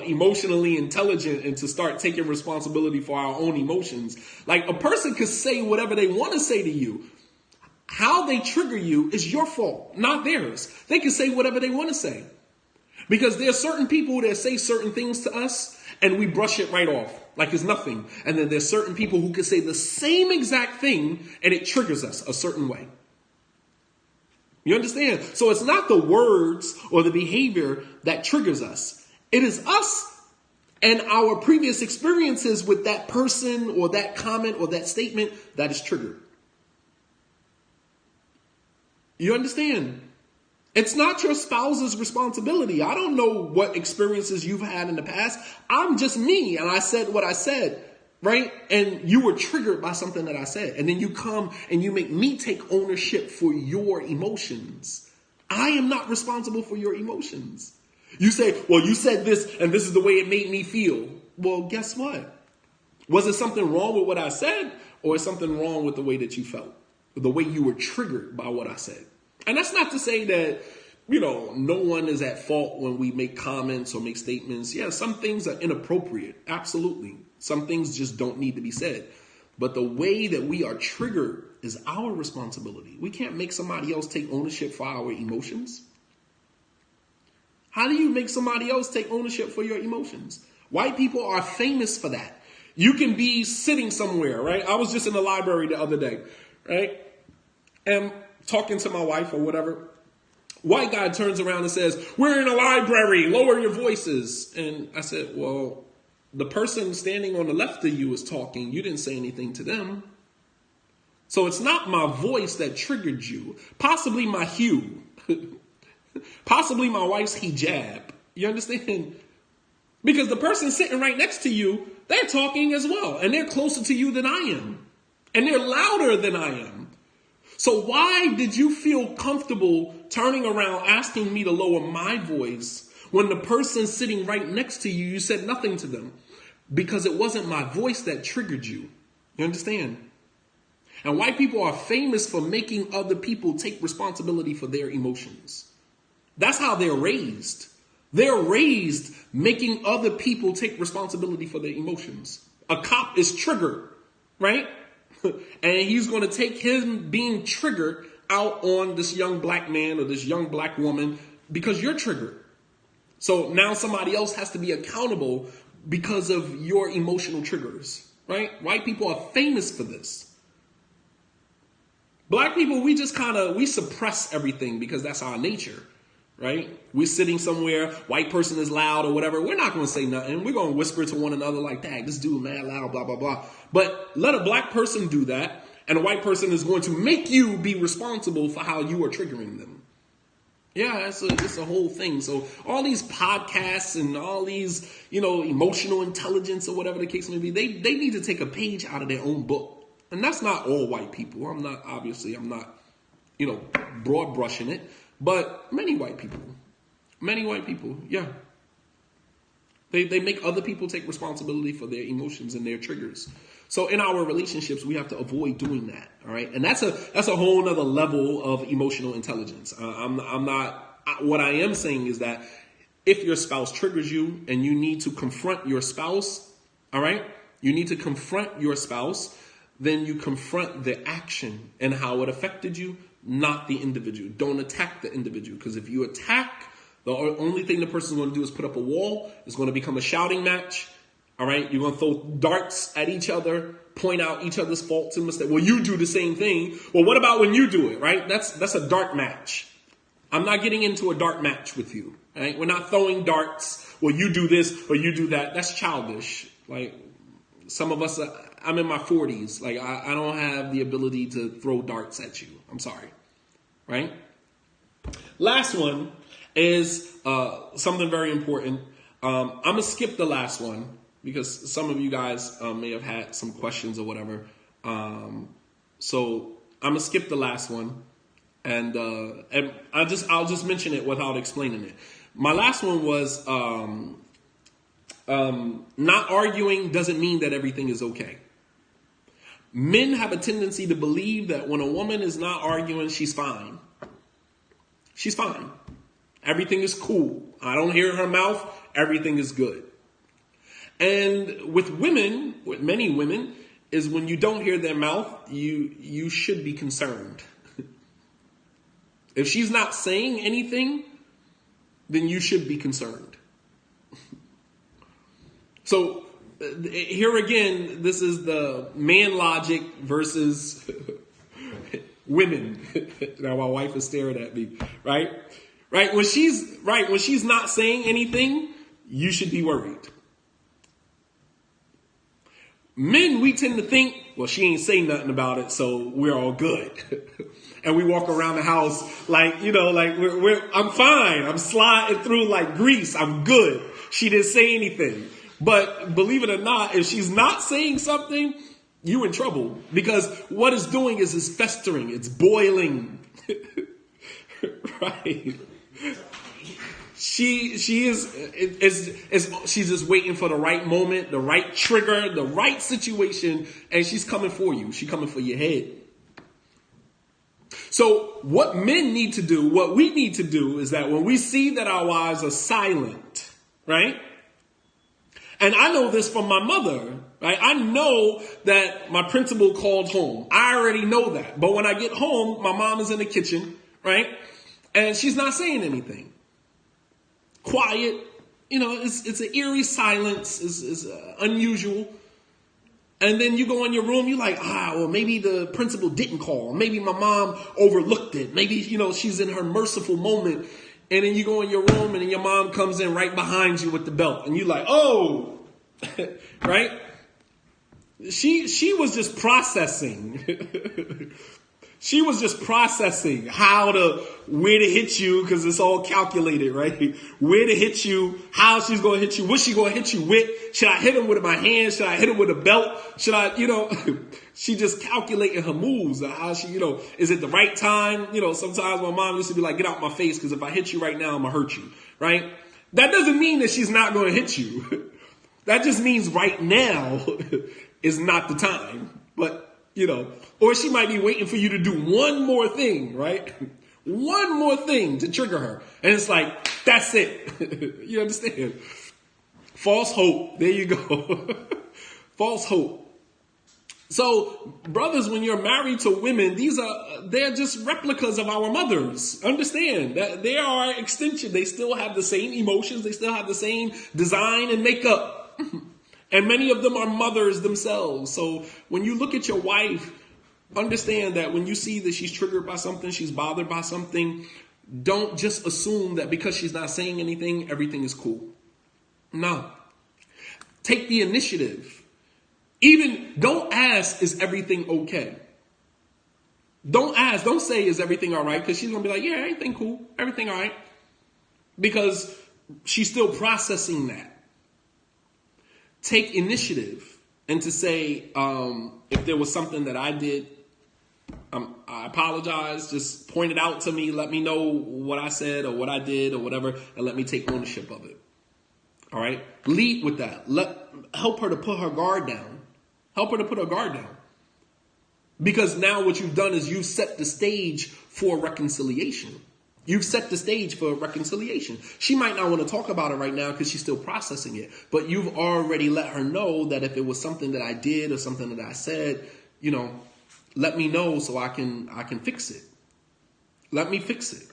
emotionally intelligent and to start taking responsibility for our own emotions. Like, a person could say whatever they want to say to you. How they trigger you is your fault, not theirs. They can say whatever they want to say. Because there are certain people that say certain things to us and we brush it right off like it's nothing. And then there's certain people who can say the same exact thing and it triggers us a certain way. You understand? So it's not the words or the behavior that triggers us. It is us and our previous experiences with that person or that comment or that statement that is triggered. You understand? It's not your spouse's responsibility. I don't know what experiences you've had in the past. I'm just me, and I said what I said, right? And you were triggered by something that I said. And then you come and you make me take ownership for your emotions. I am not responsible for your emotions. You say, well, you said this, and this is the way it made me feel. Well, guess what? Was there something wrong with what I said, or is something wrong with the way that you felt? The way you were triggered by what I said? And that's not to say that no one is at fault when we make comments or make statements. Yeah, some things are inappropriate. Absolutely. Some things just don't need to be said. But the way that we are triggered is our responsibility. We can't make somebody else take ownership for our emotions. How do you make somebody else take ownership for your emotions? White people are famous for that. You can be sitting somewhere, right? I was just in the library the other day, right? And talking to my wife or whatever. White guy turns around and says, "We're in a library, lower your voices." And I said, well, the person standing on the left of you is talking. You didn't say anything to them. So it's not my voice that triggered you. Possibly my hue. Possibly my wife's hijab. You understand? Because the person sitting right next to you, they're talking as well. And they're closer to you than I am. And they're louder than I am. So why did you feel comfortable turning around asking me to lower my voice when the person sitting right next to you, you said nothing to them? Because it wasn't my voice that triggered you. You understand? And white people are famous for making other people take responsibility for their emotions. That's how they're raised. They're raised making other people take responsibility for their emotions. A cop is triggered, right? And he's going to take him being triggered out on this young black man or this young black woman because you're triggered. So now somebody else has to be accountable because of your emotional triggers, right? White people are famous for this. Black people, we suppress everything because that's our nature, right? We're sitting somewhere, white person is loud or whatever. We're not going to say nothing. We're going to whisper to one another like, "Dang, this dude mad loud, blah, blah, blah." But let a black person do that, and a white person is going to make you be responsible for how you are triggering them. Yeah, it's a whole thing. So all these podcasts and all these, emotional intelligence or whatever the case may be, they need to take a page out of their own book. And that's not all white people. I'm not, broad brushing it, but many white people, yeah. They make other people take responsibility for their emotions and their triggers. So in our relationships, we have to avoid doing that. All right. And that's a whole nother level of emotional intelligence. What I am saying is that if your spouse triggers you and you need to confront your spouse, all right, you need to confront your spouse, then you confront the action and how it affected you, not the individual. Don't attack the individual, because if you attack, the only thing the person's going to do is put up a wall. It's going to become a shouting match. All right, you're going to throw darts at each other, point out each other's faults and mistakes. Well, you do the same thing. Well, what about when you do it, right? That's a dart match. I'm not getting into a dart match with you, right? We're not throwing darts. Well, you do this or you do that. That's childish. Like, some of us, I'm in my 40s. Like, I don't have the ability to throw darts at you. I'm sorry, right? Last one is something very important. I'm going to skip the last one, because some of you guys may have had some questions or whatever. So I'm gonna skip the last one, and I'll just mention it without explaining it. My last one was not arguing doesn't mean that everything is okay. Men have a tendency to believe that when a woman is not arguing, she's fine. She's fine. Everything is cool. I don't hear her mouth. Everything is good. And with women, with many women, is when you don't hear their mouth, you should be concerned. If she's not saying anything, then you should be concerned. So here again, this is the man logic versus women. Now my wife is staring at me, right? Right? When she's not saying anything, you should be worried. Men, we tend to think, well, she ain't saying nothing about it, so we're all good. And we walk around the house like, I'm fine. I'm sliding through like grease. I'm good. She didn't say anything. But believe it or not, if she's not saying something, you in trouble. Because what it's doing is it's festering. It's boiling. Right? She's just waiting for the right moment, the right trigger, the right situation, and she's coming for you. She's coming for your head. So what men need to do, what we need to do is that when we see that our wives are silent, right? And I know this from my mother, right? I know that my principal called home. I already know that. But when I get home, my mom is in the kitchen, right? And she's not saying anything. Quiet. It's an eerie silence. It's unusual. And then you go in your room, you're like, well, maybe the principal didn't call. Maybe my mom overlooked it. Maybe, she's in her merciful moment. And then you go in your room and then your mom comes in right behind you with the belt. And you're like, oh, right? She was just processing. She was just processing where to hit you, because it's all calculated, right? Where to hit you, how she's going to hit you, what she going to hit you with. Should I hit him with my hand? Should I hit him with a belt? Should I, she just calculating her moves. How she, is it the right time? Sometimes my mom used to be like, get out my face, because if I hit you right now, I'm going to hurt you, right? That doesn't mean that she's not going to hit you. That just means right now is not the time. But, or she might be waiting for you to do one more thing, right? One more thing to trigger her. And it's like, that's it. You understand? False hope. There you go. False hope. So, brothers, when you're married to women, they're just replicas of our mothers. Understand that they are extension. They still have the same emotions. They still have the same design and makeup. And many of them are mothers themselves. So when you look at your wife, understand that when you see that she's triggered by something, she's bothered by something, don't just assume that because she's not saying anything, everything is cool. No. Take the initiative. Even don't ask, is everything okay? Don't ask, don't say, is everything all right? Because she's going to be like, yeah, everything cool, everything all right. Because she's still processing that. Take initiative and to say, if there was something that I did, I apologize. Just point it out to me. Let me know what I said or what I did or whatever, and let me take ownership of it. All right? Lead with that. Help her to put her guard down. Help her to put her guard down. Because now what you've done is you've set the stage for reconciliation. You've set the stage for reconciliation. She might not want to talk about it right now because she's still processing it. But you've already let her know that if it was something that I did or something that I said, let me know so I can fix it. Let me fix it.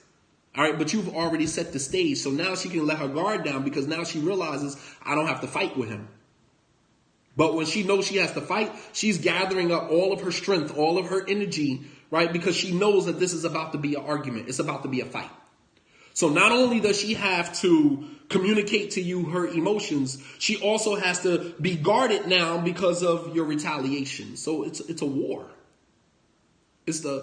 All right, but you've already set the stage. So now she can let her guard down because now she realizes I don't have to fight with him. But when she knows she has to fight, she's gathering up all of her strength, all of her energy, right? Because she knows that this is about to be an argument. It's about to be a fight. So not only does she have to communicate to you her emotions, she also has to be guarded now because of your retaliation. So it's a war. It's the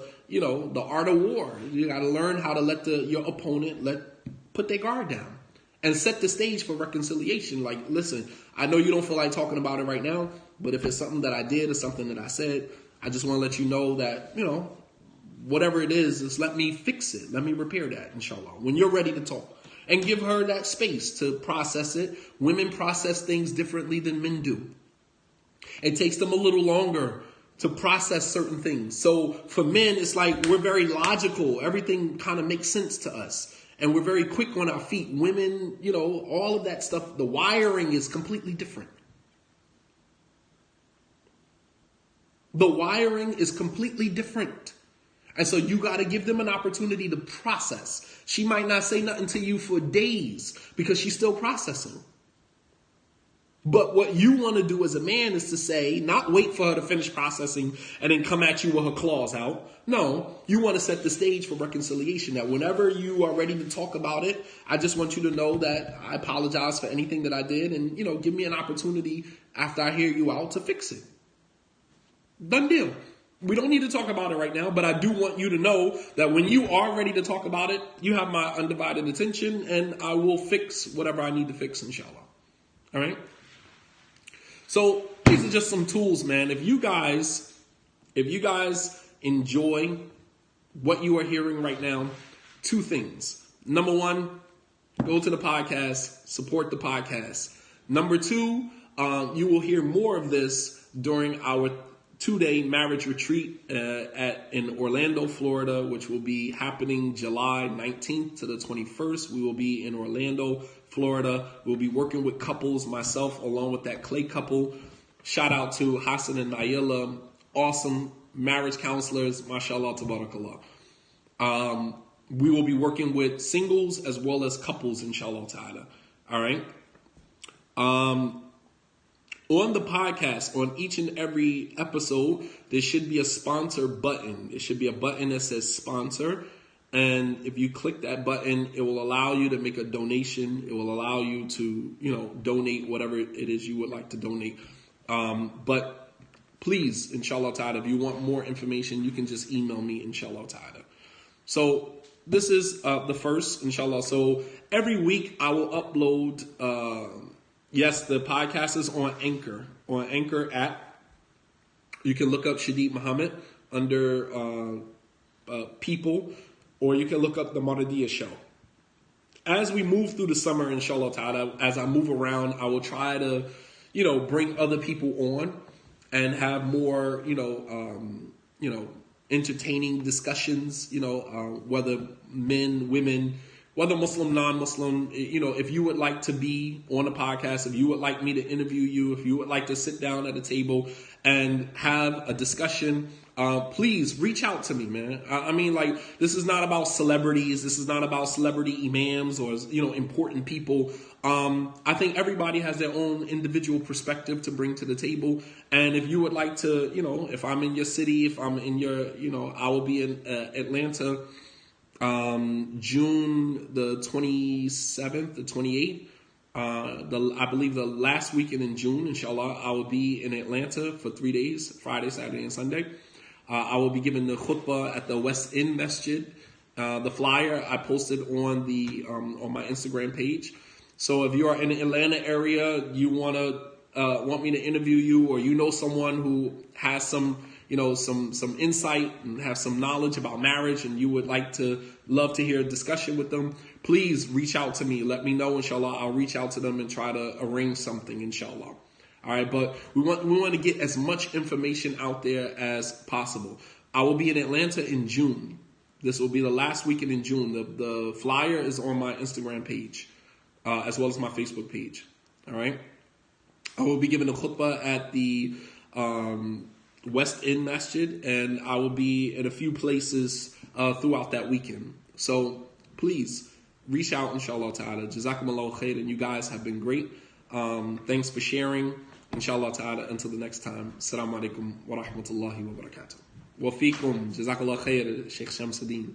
art of war. You got to learn how to let your opponent put their guard down and set the stage for reconciliation. Like, listen, I know you don't feel like talking about it right now, but if it's something that I did or something that I said, I just want to let you know that, whatever it is let me fix it. Let me repair that, inshallah, when you're ready to talk. And give her that space to process it. Women process things differently than men do. It takes them a little longer to process certain things. So for men, it's like we're very logical. Everything kind of makes sense to us. And we're very quick on our feet. Women, all of that stuff, the wiring is completely different. The wiring is completely different. And so you got to give them an opportunity to process. She might not say nothing to you for days because she's still processing. But what you want to do as a man is to say, not wait for her to finish processing and then come at you with her claws out. No, you want to set the stage for reconciliation. That whenever you are ready to talk about it, I just want you to know that I apologize for anything that I did. And, give me an opportunity after I hear you out to fix it. Done deal. We don't need to talk about it right now, but I do want you to know that when you are ready to talk about it, you have my undivided attention and I will fix whatever I need to fix, inshallah. All right? So these are just some tools, man. If you guys enjoy what you are hearing right now, two things. Number one, go to the podcast, support the podcast. Number two, you will hear more of this during our 2-day marriage retreat in Orlando, Florida, which will be happening July 19th to the 21st. We will be in Orlando, Florida. We'll be working with couples, myself along with that Clay couple. Shout out to Hassan and Nayela, awesome marriage counselors, mashallah, tabarakallah. We will be working with singles as well as couples, inshallah ta'ala. All right. On the podcast, on each and every episode, there should be a sponsor button. There should be a button that says sponsor. And if you click that button, it will allow you to make a donation. It will allow you to, donate whatever it is you would like to donate. But please, inshallah ta'ala, if you want more information, you can just email me, inshallah ta'ala. So this is the first, inshallah. So every week I will upload, yes, the podcast is on Anchor app. You can look up Shadeed Muhammad under people, or you can look up the Mardiyah show. As we move through the summer, inshallah ta'ala, as I move around, I will try to, bring other people on and have more, entertaining discussions, whether men, women, whether Muslim, non-Muslim, if you would like to be on a podcast, if you would like me to interview you, if you would like to sit down at a table and have a discussion, please reach out to me, man. I mean, this is not about celebrities. This is not about celebrity imams or, important people. I think everybody has their own individual perspective to bring to the table. And if you would like to, if I'm in your city, if I'm in your, I will be in Atlanta, June the 27th, the 28th. I believe the last weekend in June, inshallah, I will be in Atlanta for 3 days, Friday, Saturday, and Sunday. I will be giving the khutbah at the West End Masjid. The flyer I posted on my Instagram page. So if you are in the Atlanta area, you want me to interview you, or someone who has some insight and have some knowledge about marriage, and you would love to hear a discussion with them, please reach out to me. Let me know, inshallah. I'll reach out to them and try to arrange something, inshallah. All right, but we want to get as much information out there as possible. I will be in Atlanta in June. This will be the last weekend in June. The flyer is on my Instagram page, as well as my Facebook page. All right. I will be giving a khutbah at the West End Masjid, and I will be in a few places throughout that weekend. So please reach out, inshallah ta'ala. Jazakumullahu khair, and you guys have been great. Thanks for sharing. Inshallah ta'ala, until the next time. Assalamu alaikum wa rahmatullahi wa barakatuh. Wa fikum. Jazakallah khair, Sheikh Shamsuddin.